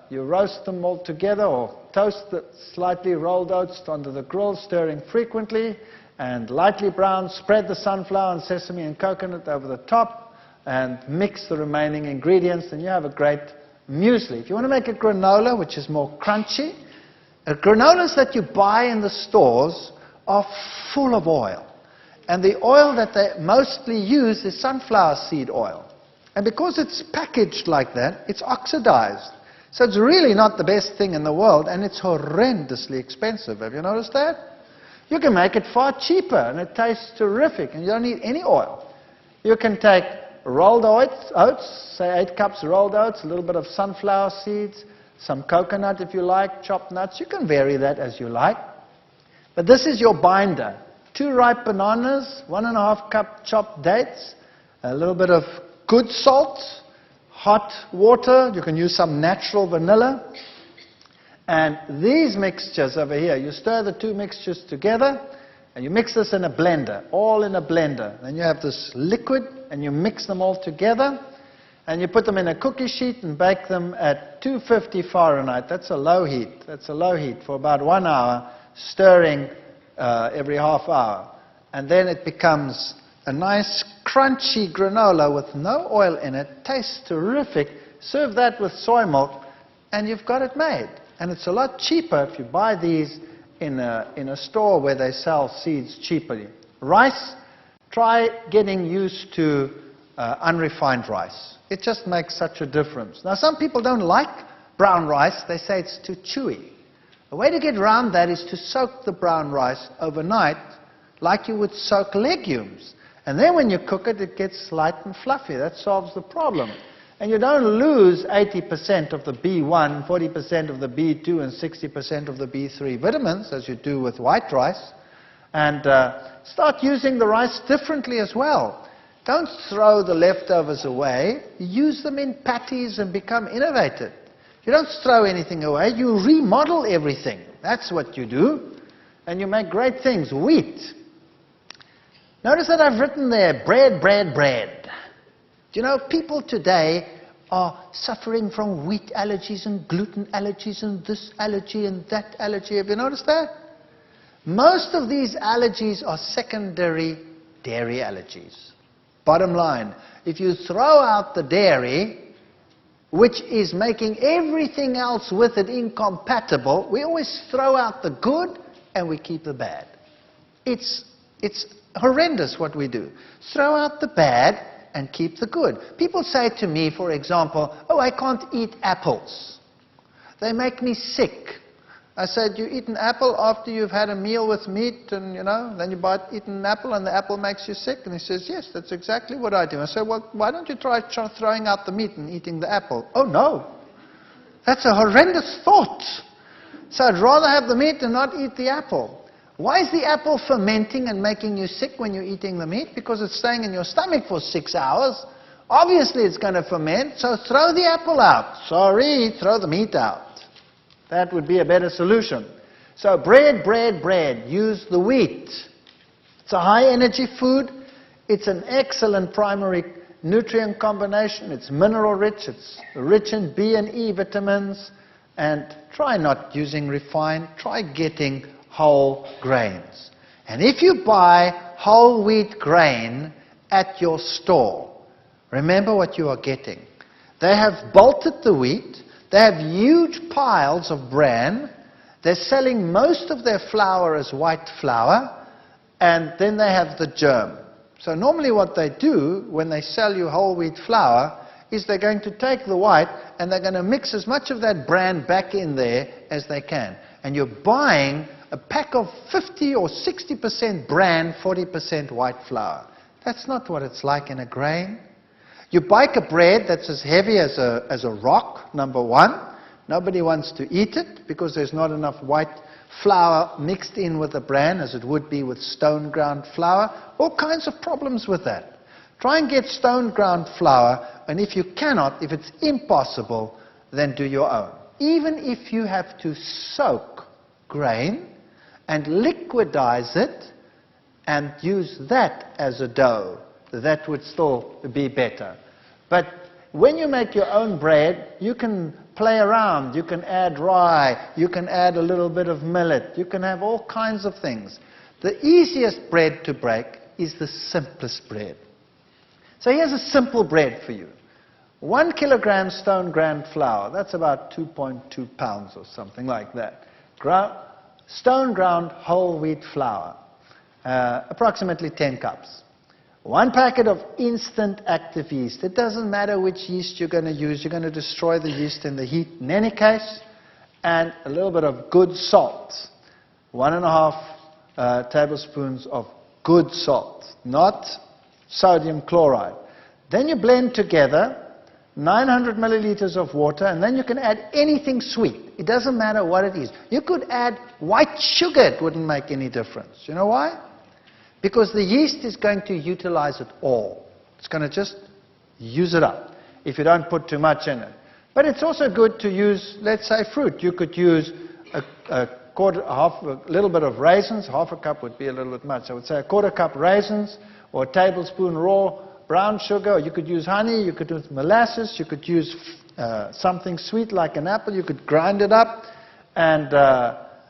you roast them all together or toast the slightly rolled oats onto the grill, stirring frequently, and lightly brown, spread the sunflower and sesame and coconut over the top, and mix the remaining ingredients, and you have a great muesli. If you want to make a granola, which is more crunchy, granolas that you buy in the stores are full of oil. And the oil that they mostly use is sunflower seed oil. And because it's packaged like that, it's oxidized. So it's really not the best thing in the world, and it's horrendously expensive. Have you noticed that? You can make it far cheaper, and it tastes terrific, and you don't need any oil. You can take rolled oats, say 8 cups rolled oats, a little bit of sunflower seeds, some coconut if you like, chopped nuts. You can vary that as you like. But this is your binder. 2 ripe bananas, 1.5 cup chopped dates, a little bit of good salt, hot water. You can use some natural vanilla. And these mixtures over here, you stir the 2 mixtures together, and you mix this in a blender, all in a blender. Then you have this liquid, and you mix them all together. And you put them in a cookie sheet and bake them at 250 Fahrenheit. That's a low heat. That's a low heat for about 1 hour, stirring every half hour. And then it becomes a nice crunchy granola with no oil in it. Tastes terrific. Serve that with soy milk, and you've got it made. And it's a lot cheaper if you buy these in a store where they sell seeds cheaply. Rice, try getting used to unrefined rice. It just makes such a difference. Now, some people don't like brown rice. They say it's too chewy. The way to get around that is to soak the brown rice overnight like you would soak legumes. And then when you cook it, it gets light and fluffy. That solves the problem. And you don't lose 80% of the B1, 40% of the B2, and 60% of the B3 vitamins, as you do with white rice. And start using the rice differently as well. Don't throw the leftovers away. Use them in patties and become innovative. You don't throw anything away. You remodel everything. That's what you do. And you make great things. Wheat. Notice that I've written there, bread, bread, bread. Do you know, people today are suffering from wheat allergies and gluten allergies and this allergy and that allergy. Have you noticed that? Most of these allergies are secondary dairy allergies. Bottom line, if you throw out the dairy, which is making everything else with it incompatible, we always throw out the good and we keep the bad. It's horrendous what we do. Throw out the bad and keep the good. People say to me, for example, oh, I can't eat apples. They make me sick. I said, you eat an apple after you've had a meal with meat and, you know, then you eat an apple and the apple makes you sick? And he says, yes, that's exactly what I do. I said, well, why don't you try throwing out the meat and eating the apple? Oh, no. That's a horrendous thought. So I'd rather have the meat and not eat the apple. Why is the apple fermenting and making you sick when you're eating the meat? Because it's staying in your stomach for 6 hours. Obviously it's going to ferment, so throw the apple out. Sorry, throw the meat out. That would be a better solution. So bread, bread, bread. Use the wheat. It's a high energy food. It's an excellent primary nutrient combination. It's mineral rich. It's rich in B and E vitamins. And try not using refined. Try getting whole grains. And if you buy whole wheat grain at your store, remember what you are getting. They have bolted the wheat. They have huge piles of bran. They're selling most of their flour as white flour. And then they have the germ. So normally what they do when they sell you whole wheat flour is they're going to take the white and they're going to mix as much of that bran back in there as they can. And you're buying a pack of 50 or 60% bran, 40% white flour. That's not what it's like in a grain. You bake a bread that's as heavy as a rock, number one. Nobody wants to eat it because there's not enough white flour mixed in with the bran as it would be with stone ground flour. All kinds of problems with that. Try and get stone ground flour, and if you cannot, if it's impossible, then do your own. Even if you have to soak grain and liquidize it and use that as a dough, that would still be better. But when you make your own bread, you can play around. You can add rye. You can add a little bit of millet. You can have all kinds of things. The easiest bread to break is the simplest bread. So here's a simple bread for you. 1 kilogram stone ground flour, that's about 2.2 pounds or something like that. Stone ground whole wheat flour, approximately 10 cups. 1 packet of instant active yeast. It doesn't matter which yeast you're going to use. You're going to destroy the yeast in the heat in any case. And a little bit of good salt. 1.5 tablespoons of good salt, not sodium chloride. Then you blend together 900 milliliters of water, and then you can add anything sweet. It doesn't matter what it is. You could add white sugar. It wouldn't make any difference. You know why? Because the yeast is going to utilize it all. It's going to just use it up if you don't put too much in it. But it's also good to use, let's say, fruit. You could use a little bit of raisins. Half a cup would be a little bit much. I would say a 1/4 cup raisins or a tablespoon raw brown sugar. Or you could use honey. You could use molasses. You could use something sweet like an apple. You could grind it up and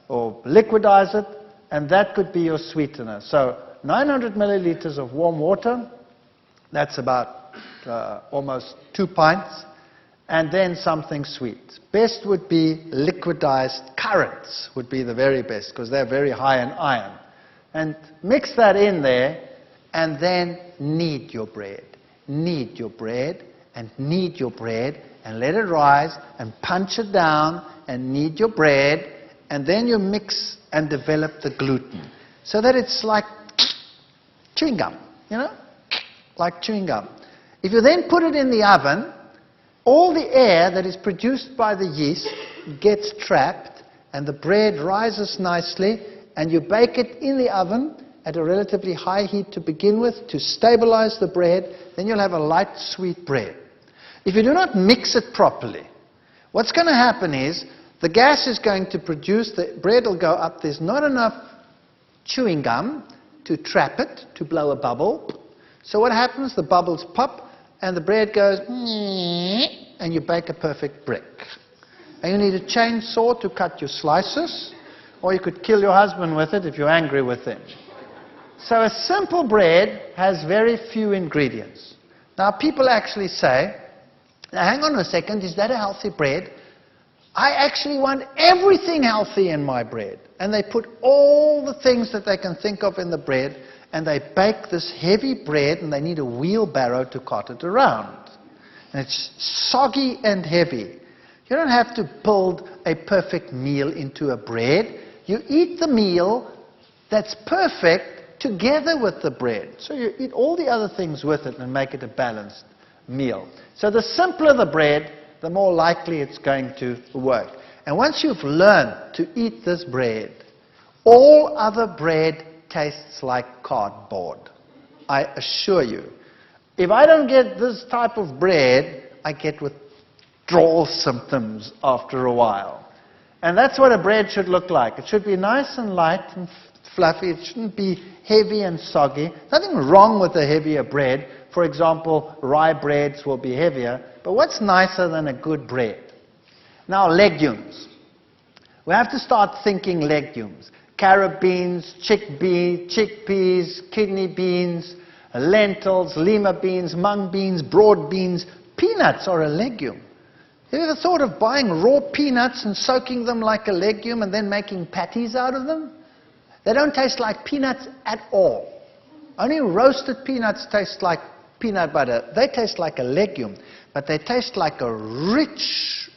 or liquidize it, and that could be your sweetener. So 900 milliliters of warm water, that's about almost 2 pints, and then something sweet. Best would be liquidized currants, would be the very best, because they're very high in iron. And mix that in there, and then knead your bread. Knead your bread, and knead your bread, and let it rise, and punch it down, and knead your bread, and then you mix and develop the gluten, so that it's like chewing gum, you know? like chewing gum. If you then put it in the oven, all the air that is produced by the yeast gets trapped, and the bread rises nicely, and you bake it in the oven at a relatively high heat to begin with to stabilize the bread. Then you'll have a light, sweet bread. If you do not mix it properly, what's going to happen is the gas is going to produce, the bread will go up, there's not enough chewing gum to trap it, to blow a bubble. So what happens? The bubbles pop, and the bread goes, and you bake a perfect brick. And you need a chainsaw to cut your slices, or you could kill your husband with it if you're angry with him. So a simple bread has very few ingredients. Now people actually say, now hang on a second, is that a healthy bread? I actually want everything healthy in my bread. And they put all the things that they can think of in the bread, and they bake this heavy bread, and they need a wheelbarrow to cart it around. And it's soggy and heavy. You don't have to build a perfect meal into a bread. You eat the meal that's perfect together with the bread. So you eat all the other things with it and make it a balanced meal. So the simpler the bread, the more likely it's going to work. And once you've learned to eat this bread, all other bread tastes like cardboard. I assure you. If I don't get this type of bread, I get withdrawal symptoms after a while. And that's what a bread should look like. It should be nice and light and fluffy. It shouldn't be heavy and soggy. Nothing wrong with a heavier bread. For example, rye breads will be heavier. But what's nicer than a good bread? Now, legumes. We have to start thinking legumes. Carrot beans, chickpeas, kidney beans, lentils, lima beans, mung beans, broad beans. Peanuts are a legume. Have you ever thought of buying raw peanuts and soaking them like a legume and then making patties out of them? They don't taste like peanuts at all. Only roasted peanuts taste like peanut butter. They taste like a legume, but they taste like a rich,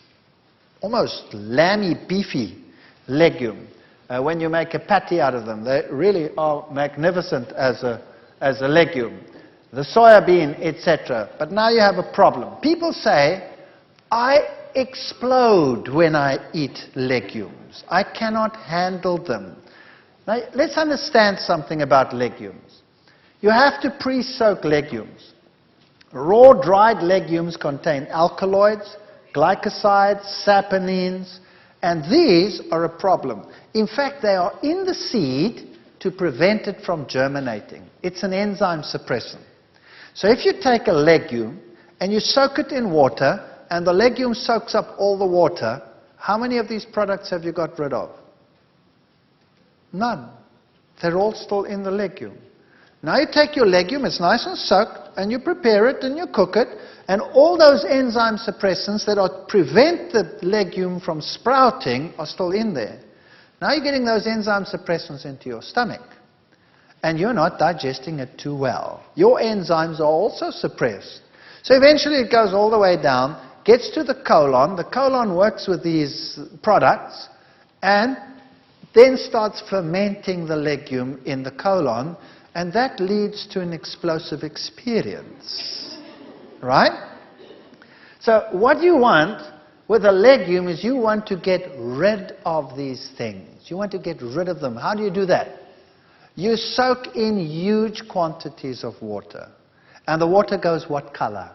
almost lamby, beefy legume. When you make a patty out of them, they really are magnificent as a legume. The soya bean, etc. But now you have a problem. People say, I explode when I eat legumes. I cannot handle them. Now, let's understand something about legumes. You have to pre-soak legumes. Raw, dried legumes contain alkaloids, glycosides, saponins, and these are a problem. In fact, they are in the seed to prevent it from germinating. It's an enzyme suppressant. So if you take a legume and you soak it in water, and the legume soaks up all the water, how many of these products have you got rid of? None. They're all still in the legume. Now you take your legume, it's nice and soaked, and you prepare it and you cook it, and all those enzyme suppressants that prevent the legume from sprouting are still in there. Now you're getting those enzyme suppressants into your stomach, and you're not digesting it too well. Your enzymes are also suppressed. So eventually it goes all the way down, gets to the colon. The colon works with these products, and then starts fermenting the legume in the colon, and that leads to an explosive experience. Right? So what you want with a legume is you want to get rid of these things. You want to get rid of them. How do you do that? You soak in huge quantities of water. And the water goes what color?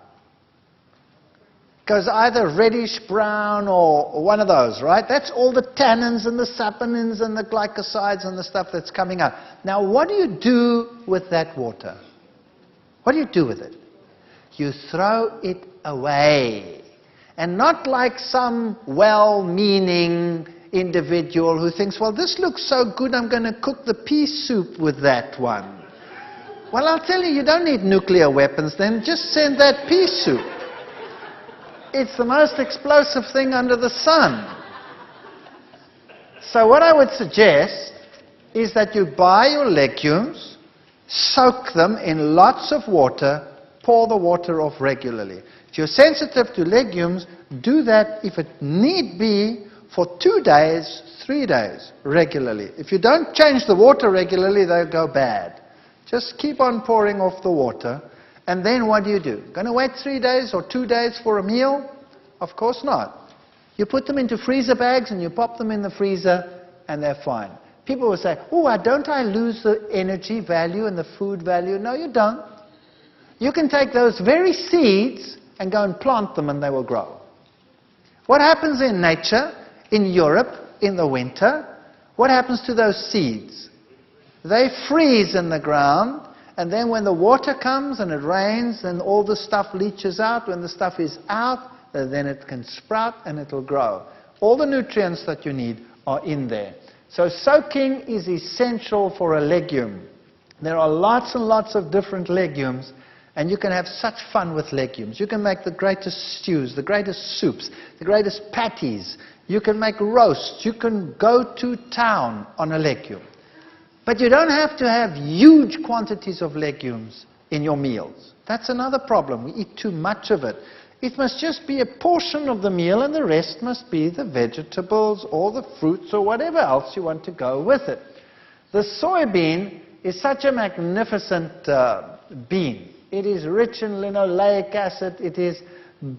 Goes either reddish brown or one of those, right? That's all the tannins and the saponins and the glycosides and the stuff that's coming out. Now, what do you do with that water? What do you do with it? You throw it away. And not like some well-meaning individual who thinks, well, this looks so good, I'm going to cook the pea soup with that one. Well, I'll tell you, you don't need nuclear weapons then. Just send that pea soup. It's the most explosive thing under the sun. So what I would suggest is that you buy your legumes, soak them in lots of water, pour the water off regularly. If you're sensitive to legumes, do that if it need be for 2 days, 3 days regularly. If you don't change the water regularly, they'll go bad. Just keep on pouring off the water. And then what do? Going to wait 3 days or 2 days for a meal? Of course not. You put them into freezer bags and you pop them in the freezer and they're fine. People will say, oh, don't I lose the energy value and the food value? No, you don't. You can take those very seeds and go and plant them and they will grow. What happens in nature, in Europe, in the winter? What happens to those seeds? They freeze in the ground, and then when the water comes and it rains, then all the stuff leaches out. When the stuff is out, then it can sprout and it will grow. All the nutrients that you need are in there. So soaking is essential for a legume. There are lots and lots of different legumes, and you can have such fun with legumes. You can make the greatest stews, the greatest soups, the greatest patties. You can make roasts. You can go to town on a legume. But you don't have to have huge quantities of legumes in your meals. That's another problem. We eat too much of it. It must just be a portion of the meal, and the rest must be the vegetables or the fruits or whatever else you want to go with it. The soybean is such a magnificent bean. It is rich in linoleic acid. It is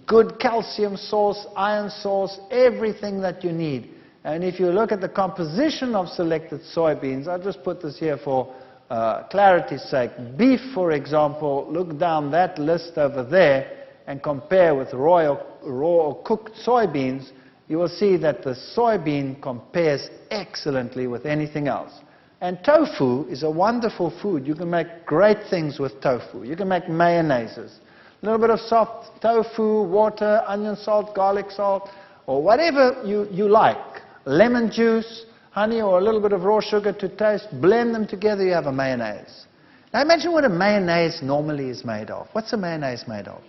good calcium source, iron source, everything that you need. And if you look at the composition of selected soybeans, I'll just put this here for clarity's sake. Beef, for example, look down that list over there and compare with raw or cooked soybeans, you will see that the soybean compares excellently with anything else. And tofu is a wonderful food. You can make great things with tofu. You can make mayonnaises. A little bit of soft tofu, water, onion salt, garlic salt, or whatever you like. Lemon juice, honey, or a little bit of raw sugar to taste. Blend them together, you have a mayonnaise. Now imagine what a mayonnaise normally is made of. What's a mayonnaise made of?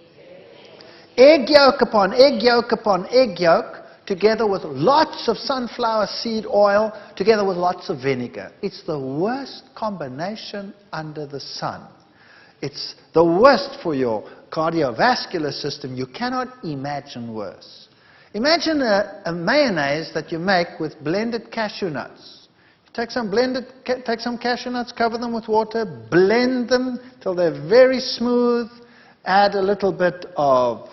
Egg yolk upon egg yolk upon egg yolk, together with lots of sunflower seed oil, together with lots of vinegar. It's the worst combination under the sun. It's the worst for your cardiovascular system. You cannot imagine worse. Imagine a mayonnaise that you make with blended cashew nuts. Take some cashew nuts, cover them with water, blend them till they're very smooth, add a little bit of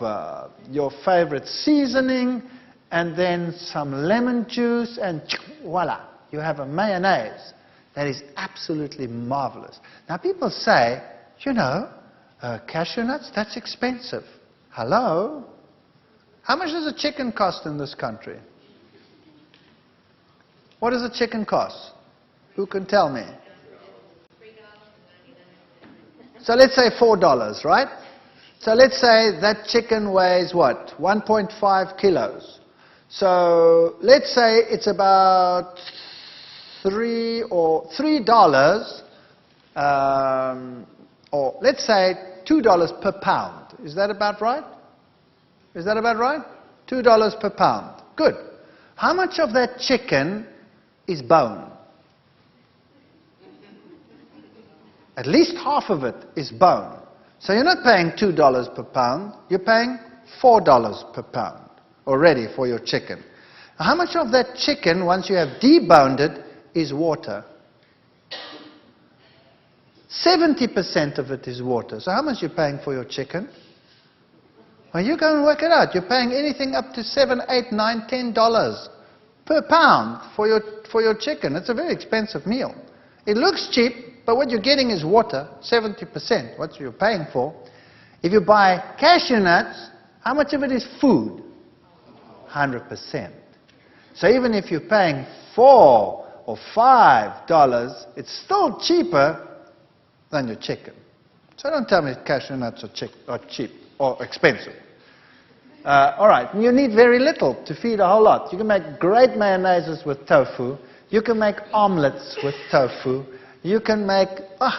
your favorite seasoning, and then some lemon juice, and voila, you have a mayonnaise that is absolutely marvelous. Now people say, cashew nuts, that's expensive. Hello? How much does a chicken cost in this country? What does a chicken cost? Who can tell me? So let's say $4, right? So let's say that chicken weighs what? 1.5 kilos. So let's say it's about $3, or let's say $2 per pound. Is that about right? Is that about right? $2 per pound. Good. How much of that chicken is bone? At least half of it is bone. So you're not paying $2 per pound, you're paying $4 per pound already for your chicken. Now, how much of that chicken, once you have deboned it, is water? 70% of it is water. So how much are you paying for your chicken? Well, you go and work it out. You're paying anything up to $7, $8, $9, $10 per pound for your chicken. It's a very expensive meal. It looks cheap, but what you're getting is water, 70%, what you're paying for. If you buy cashew nuts, how much of it is food? 100%. So even if you're paying $4 or $5, it's still cheaper than your chicken. So don't tell me cashew nuts are cheap or expensive. All right, you need very little to feed a whole lot. You can make great mayonnaises with tofu. You can make omelets with tofu. You can make,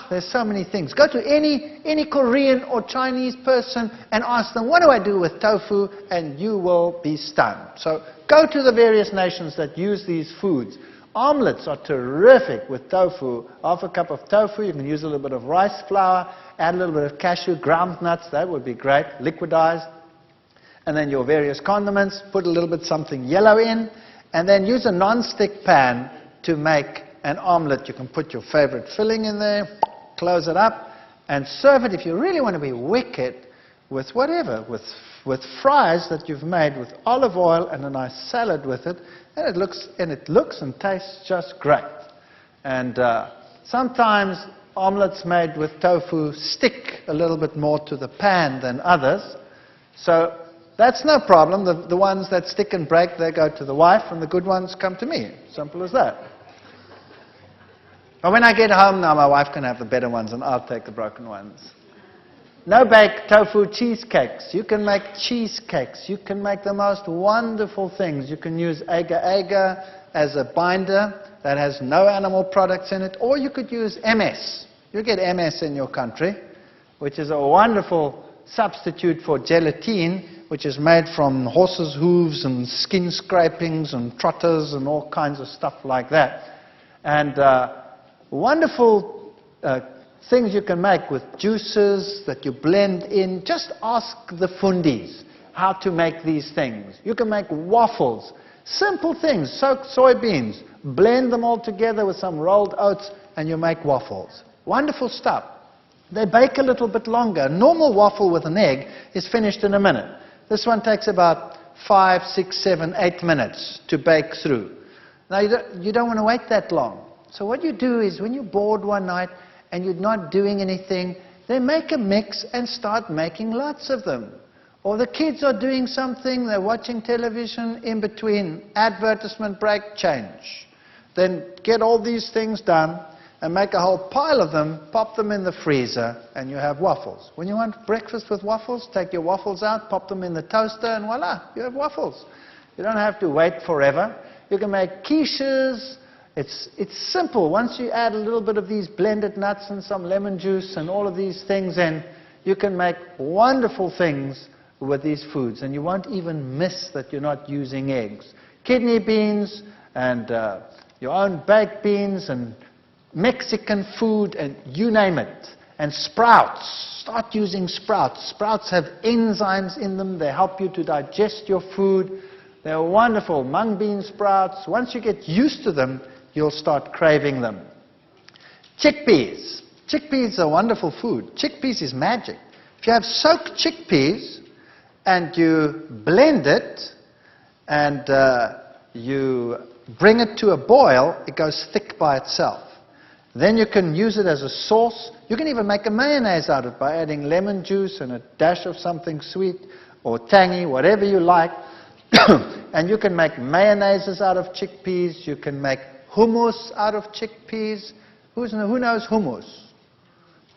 there's so many things. Go to any Korean or Chinese person and ask them, what do I do with tofu? And you will be stunned. So go to the various nations that use these foods. Omelets are terrific with tofu. Half a cup of tofu, you can use a little bit of rice flour, add a little bit of cashew, ground nuts, that would be great, liquidized. And then your various condiments, put a little bit something yellow in, and then use a non-stick pan to make an omelet. You can put your favorite filling in there, close it up, and serve it, if you really want to be wicked, with whatever, with fries that you've made with olive oil and a nice salad with it, and it looks and tastes just great. And sometimes omelets made with tofu stick a little bit more to the pan than others. So that's no problem. The ones that stick and break, they go to the wife, and the good ones come to me. Simple as that. But when I get home now, my wife can have the better ones, and I'll take the broken ones. No-bake tofu cheesecakes. You can make cheesecakes. You can make the most wonderful things. You can use agar-agar as a binder that has no animal products in it, or you could use MS. You get MS in your country, which is a wonderful substitute for gelatine, which is made from horses' hooves and skin scrapings and trotters and all kinds of stuff like that. And wonderful things you can make with juices that you blend in. Just ask the fundis how to make these things. You can make waffles. Simple things. Soak soybeans. Blend them all together with some rolled oats, and you make waffles. Wonderful stuff. They bake a little bit longer. A normal waffle with an egg is finished in a minute. This one takes about 5, 6, 7, 8 minutes to bake through. Now, you don't want to wait that long. So what you do is, when you're bored one night and you're not doing anything, then make a mix and start making lots of them. Or the kids are doing something, they're watching television, in between advertisement break, change. Then get all these things done and make a whole pile of them, pop them in the freezer, and you have waffles. When you want breakfast with waffles, take your waffles out, pop them in the toaster, and voila, you have waffles. You don't have to wait forever. You can make quiches. It's simple. Once you add a little bit of these blended nuts and some lemon juice and all of these things in, you can make wonderful things with these foods, and you won't even miss that you're not using eggs. Kidney beans and your own baked beans and Mexican food, and you name it. And sprouts. Start using sprouts. Sprouts have enzymes in them. They help you to digest your food. They're wonderful. Mung bean sprouts. Once you get used to them, you'll start craving them. Chickpeas. Chickpeas are wonderful food. Chickpeas is magic. If you have soaked chickpeas and you blend it and you bring it to a boil, it goes thick by itself. Then you can use it as a sauce. You can even make a mayonnaise out of it by adding lemon juice and a dash of something sweet or tangy, whatever you like. And you can make mayonnaises out of chickpeas. You can make hummus out of chickpeas. Who knows hummus?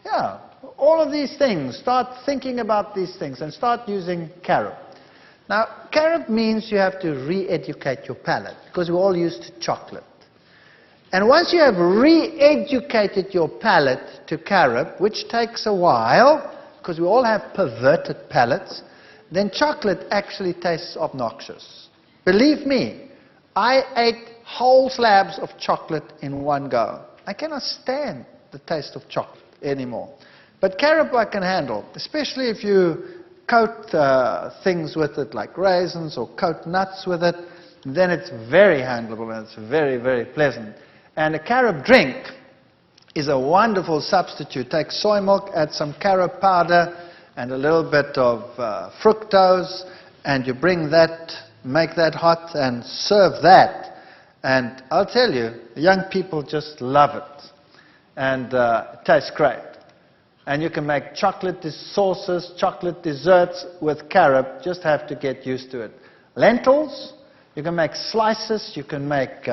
Yeah, all of these things. Start thinking about these things and start using carob. Now, carob means you have to re-educate your palate, because we're all used to chocolate. And once you have re-educated your palate to carob, which takes a while, because we all have perverted palates, then chocolate actually tastes obnoxious. Believe me, I ate whole slabs of chocolate in one go. I cannot stand the taste of chocolate anymore. But carob I can handle, especially if you coat things with it, like raisins, or coat nuts with it, then it's very handleable and it's very, very pleasant. And a carob drink is a wonderful substitute. Take soy milk, add some carob powder and a little bit of fructose, and you bring that, make that hot and serve that. And I'll tell you, young people just love it. And it tastes great. And you can make chocolate sauces, chocolate desserts with carob. Just have to get used to it. Lentils, you can make slices, you can make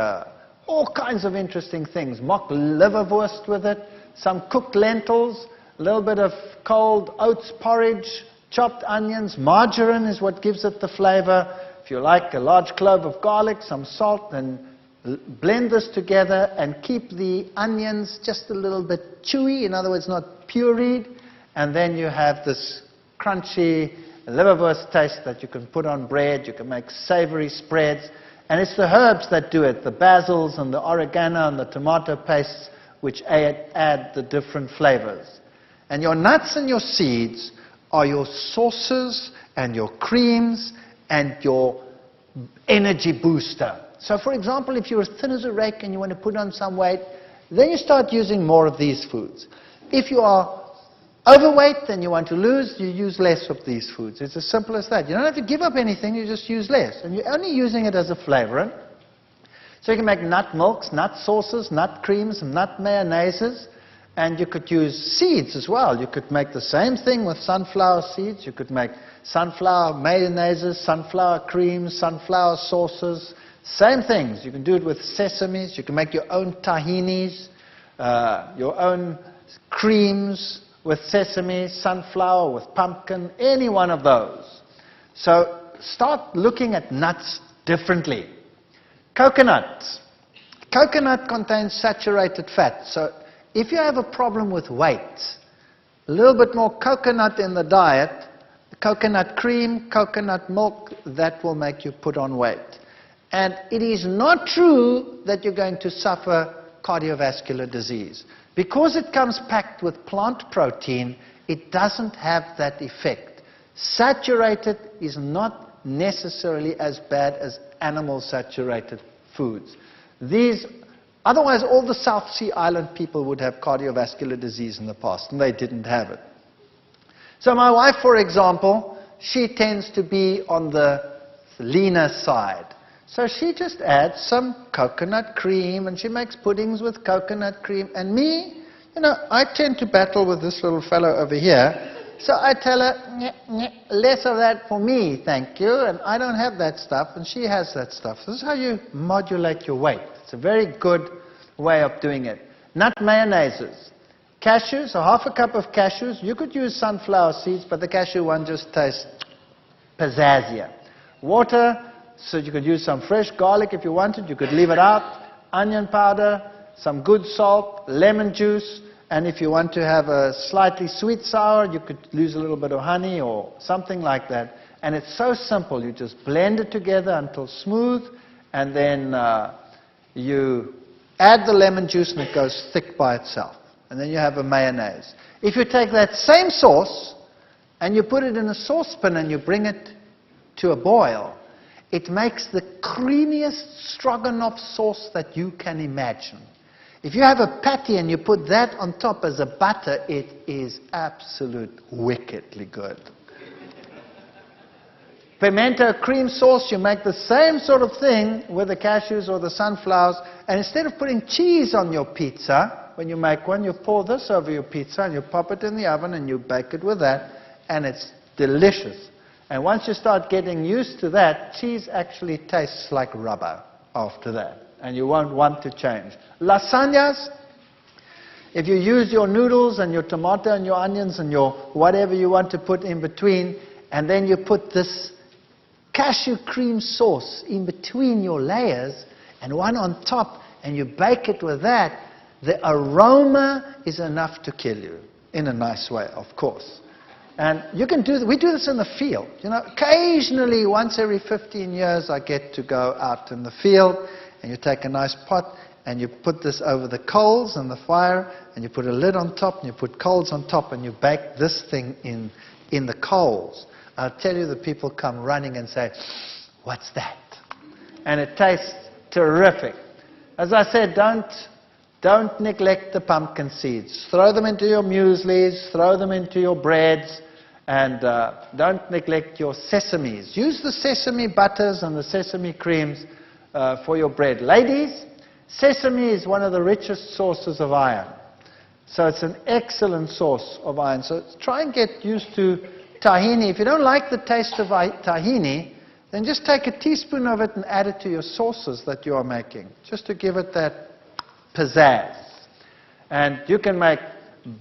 all kinds of interesting things. Mock liverwurst with it, some cooked lentils, a little bit of cold oats porridge, chopped onions. Margarine is what gives it the flavor. If you like, a large clove of garlic, some salt, and blend this together and keep the onions just a little bit chewy, in other words, not pureed, and then you have this crunchy liverwurst taste that you can put on bread. You can make savory spreads. And it's the herbs that do it, the basils and the oregano and the tomato pastes, which add the different flavors. And your nuts and your seeds are your sauces and your creams and your energy booster. So, for example, if you're as thin as a rake and you want to put on some weight, then you start using more of these foods. If you are overweight and you want to lose, you use less of these foods. It's as simple as that. You don't have to give up anything, you just use less. And you're only using it as a flavorant. So you can make nut milks, nut sauces, nut creams, nut mayonnaises. And you could use seeds as well. You could make the same thing with sunflower seeds. You could make sunflower mayonnaises, sunflower creams, sunflower sauces. Same things. You can do it with sesames. You can make your own tahinis, your own creams with sesame, sunflower, with pumpkin, any one of those. So start looking at nuts differently. Coconut. Coconut contains saturated fat. So if you have a problem with weight, a little bit more coconut in the diet, coconut cream, coconut milk, that will make you put on weight. And it is not true that you're going to suffer cardiovascular disease. Because it comes packed with plant protein, it doesn't have that effect. Saturated is not necessarily as bad as animal saturated foods. Otherwise, all the South Sea Island people would have cardiovascular disease in the past, and they didn't have it. So my wife, for example, she tends to be on the leaner side. So she just adds some coconut cream, and she makes puddings with coconut cream. And me, I tend to battle with this little fellow over here. So I tell her, less of that for me, thank you. And I don't have that stuff, and she has that stuff. This is how you modulate your weight. It's a very good way of doing it. Nut mayonnaises. Cashews, so half a cup of cashews. You could use sunflower seeds, but the cashew one just tastes pizzazier. Water, so you could use some fresh garlic if you wanted. You could leave it out. Onion powder, some good salt, lemon juice. And if you want to have a slightly sweet sour, you could use a little bit of honey or something like that. And it's so simple. You just blend it together until smooth, and then you add the lemon juice and it goes thick by itself. And then you have a mayonnaise. If you take that same sauce and you put it in a saucepan and you bring it to a boil, it makes the creamiest stroganoff sauce that you can imagine. If you have a patty and you put that on top as a butter, it is absolute wickedly good. Pimento cream sauce, you make the same sort of thing with the cashews or the sunflowers, and instead of putting cheese on your pizza, when you make one, you pour this over your pizza and you pop it in the oven and you bake it with that, and it's delicious. And once you start getting used to that, cheese actually tastes like rubber after that, and you won't want to change. Lasagnas, if you use your noodles and your tomato and your onions and your whatever you want to put in between, and then you put this cashew cream sauce in between your layers and one on top, and you bake it with that, the aroma is enough to kill you, in a nice way, of course. And you can do, we do this in the field. Occasionally, once every 15 years, I get to go out in the field, and you take a nice pot, and you put this over the coals and the fire, and you put a lid on top, and you put coals on top, and you bake this thing in the coals. I'll tell you, the people come running and say, "What's that?" And it tastes terrific. As I said, don't neglect the pumpkin seeds. Throw them into your mueslis, throw them into your breads, and don't neglect your sesames. Use the sesame butters and the sesame creams for your bread. Ladies, sesame is one of the richest sources of iron. So it's an excellent source of iron. So try and get used to tahini. If you don't like the taste of tahini, then just take a teaspoon of it and add it to your sauces that you are making, just to give it that pizzazz. And you can make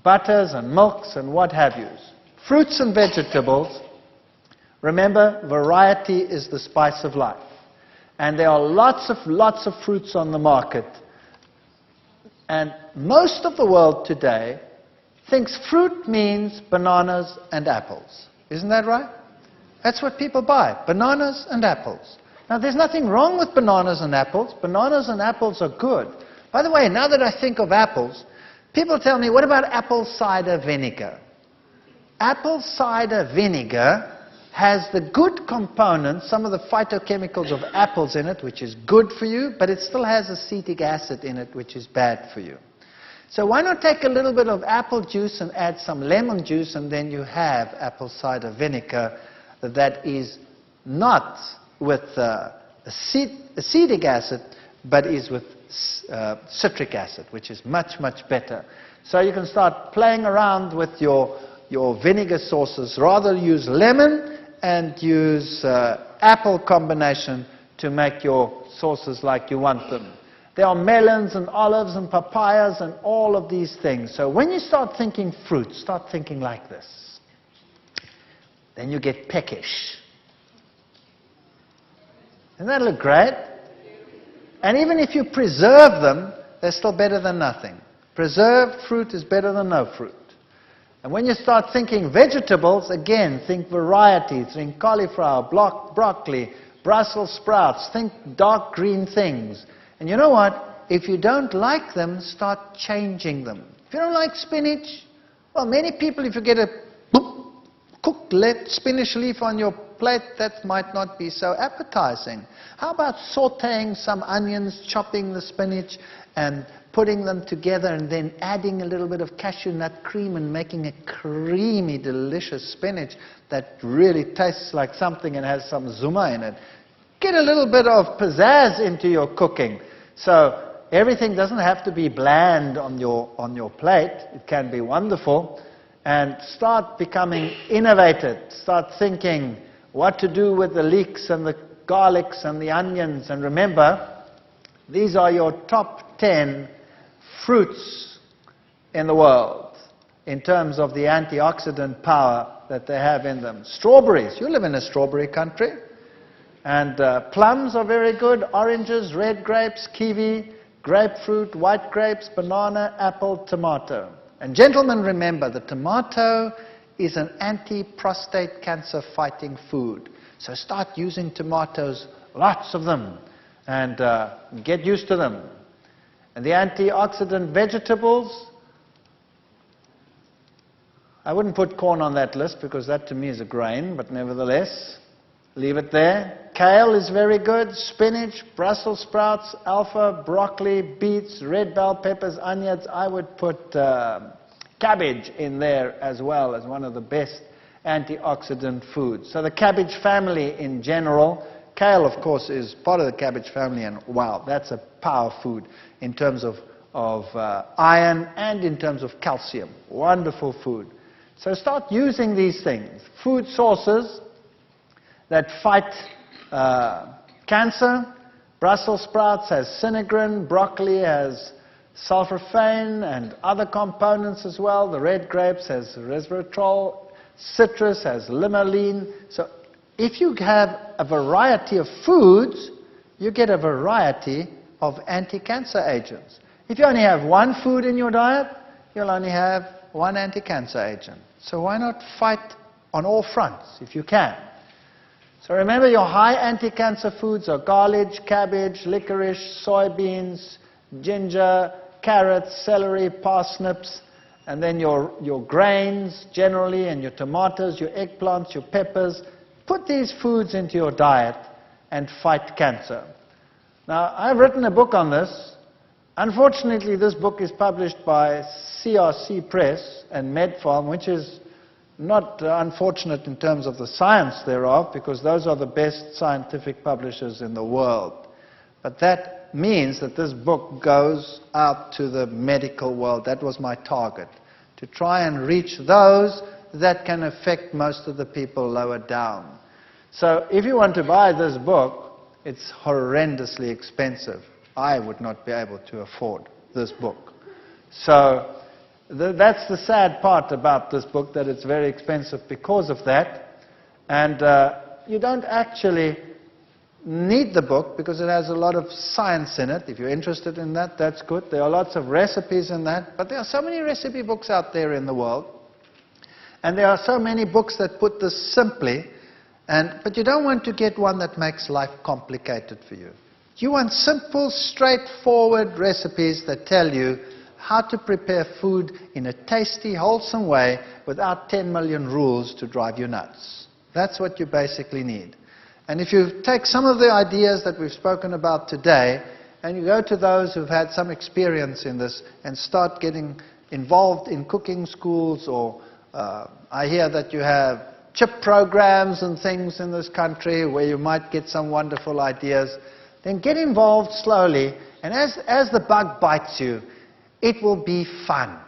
butters and milks and what have you. Fruits and vegetables. Remember, variety is the spice of life. And there are lots of fruits on the market. And most of the world today thinks fruit means bananas and apples. Isn't that right? That's what people buy, bananas and apples. Now, there's nothing wrong with bananas and apples. Bananas and apples are good. By the way, now that I think of apples, people tell me, what about apple cider vinegar? Apple cider vinegar has the good components, some of the phytochemicals of apples in it, which is good for you, but it still has acetic acid in it, which is bad for you. So why not take a little bit of apple juice and add some lemon juice, and then you have apple cider vinegar that is not with acetic acid, but is with citric acid, which is much, much better. So you can start playing around with your vinegar sauces. Rather use lemon and use apple combination to make your sauces like you want them. There are melons and olives and papayas and all of these things. So when you start thinking fruit, start thinking like this. Then you get peckish. Doesn't that look great? And even if you preserve them, they're still better than nothing. Preserved fruit is better than no fruit. And when you start thinking vegetables, again, think variety. Think cauliflower, broccoli, Brussels sprouts. Think dark green things. And you know what? If you don't like them, start changing them. If you don't like spinach, well, many people, if you get a cooked spinach leaf on your plate, that might not be so appetizing. How about sautéing some onions, chopping the spinach, and putting them together, and then adding a little bit of cashew nut cream and making a creamy, delicious spinach that really tastes like something and has some zuma in it. Get a little bit of pizzazz into your cooking. So everything doesn't have to be bland on your plate. It can be wonderful. And start becoming innovative. Start thinking what to do with the leeks and the garlics and the onions. And remember, these are your top 10 fruits in the world in terms of the antioxidant power that they have in them. Strawberries. You live in a strawberry country. And plums are very good. Oranges, red grapes, kiwi, grapefruit, white grapes, banana, apple, tomato. And gentlemen, remember, the tomato is an anti-prostate cancer fighting food. So start using tomatoes, lots of them, and get used to them. And the antioxidant vegetables, I wouldn't put corn on that list because that to me is a grain, but nevertheless, leave it there. Kale is very good. Spinach, Brussels sprouts, alpha, broccoli, beets, red bell peppers, onions. I would put cabbage in there as well as one of the best antioxidant foods. So the cabbage family in general, kale of course is part of the cabbage family, and wow, that's a power food in terms of iron and in terms of calcium. Wonderful food. So start using these things. Food sources that fight cancer. Brussels sprouts has sinigrin, broccoli has sulforaphane and other components as well. The red grapes has resveratrol, citrus has limonene. So if you have a variety of foods, you get a variety of anti-cancer agents. If you only have one food in your diet, you'll only have one anti-cancer agent. So why not fight on all fronts if you can? So remember, your high anti-cancer foods are garlic, cabbage, licorice, soybeans, ginger, carrots, celery, parsnips, and then your grains generally, and your tomatoes, your eggplants, your peppers. Put these foods into your diet and fight cancer. Now, I've written a book on this. Unfortunately, this book is published by CRC Press and Medfarm, which is not unfortunate in terms of the science thereof, because those are the best scientific publishers in the world. But that means that this book goes out to the medical world. That was my target, to try and reach those that can affect most of the people lower down. So if you want to buy this book, it's horrendously expensive. I would not be able to afford this book. So that's the sad part about this book, that it's very expensive because of that. And you don't actually need the book because it has a lot of science in it. If you're interested in that, that's good. There are lots of recipes in that. But there are so many recipe books out there in the world. And there are so many books that put this simply. But you don't want to get one that makes life complicated for you. You want simple, straightforward recipes that tell you how to prepare food in a tasty, wholesome way without 10 million rules to drive you nuts. That's what you basically need. And if you take some of the ideas that we've spoken about today and you go to those who've had some experience in this and start getting involved in cooking schools, or I hear that you have chip programs and things in this country where you might get some wonderful ideas. Then get involved slowly, and as the bug bites you, it will be fun.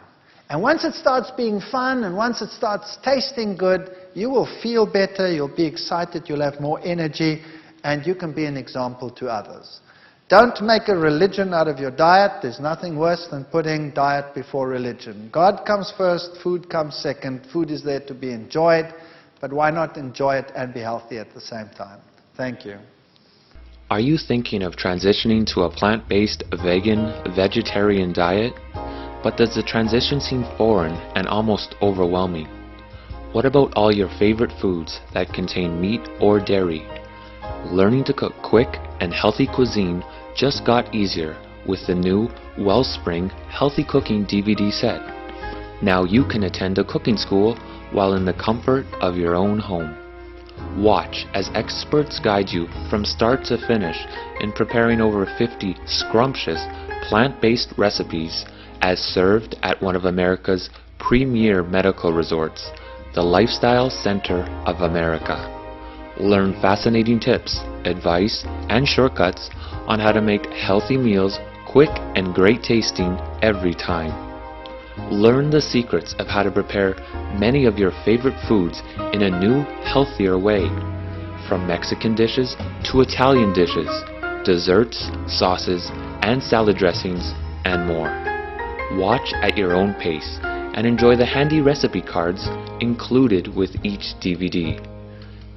And once it starts being fun, and once it starts tasting good, you will feel better, you'll be excited, you'll have more energy, and you can be an example to others. Don't make a religion out of your diet. There's nothing worse than putting diet before religion. God comes first, food comes second. Food is there to be enjoyed, but why not enjoy it and be healthy at the same time? Thank you. Are you thinking of transitioning to a plant-based vegan, vegetarian diet? But does the transition seem foreign and almost overwhelming? What about all your favorite foods that contain meat or dairy? Learning to cook quick and healthy cuisine just got easier with the new Wellspring Healthy Cooking DVD set. Now you can attend a cooking school while in the comfort of your own home. Watch as experts guide you from start to finish in preparing over 50 scrumptious plant-based recipes as served at one of America's premier medical resorts, the Lifestyle Center of America. Learn fascinating tips, advice, and shortcuts on how to make healthy meals quick and great tasting every time. Learn the secrets of how to prepare many of your favorite foods in a new, healthier way. From Mexican dishes to Italian dishes, desserts, sauces, and salad dressings, and more. Watch at your own pace and enjoy the handy recipe cards included with each DVD.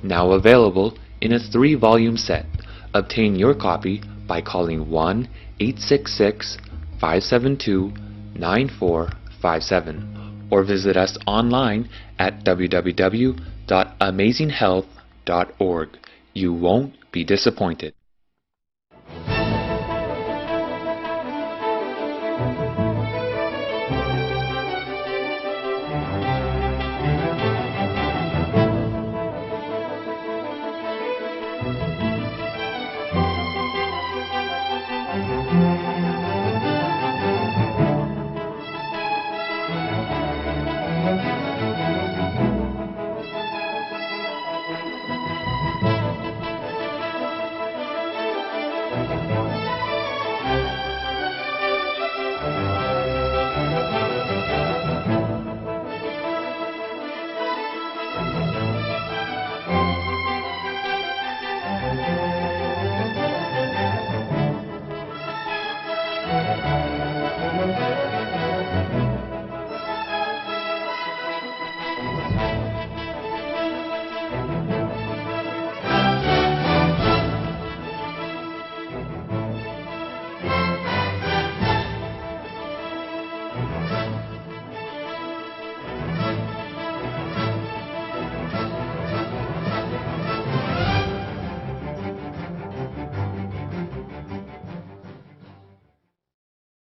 Now available in a 3-volume set. Obtain your copy by calling 1-866-572-9457 or visit us online at www.amazinghealth.org. You won't be disappointed.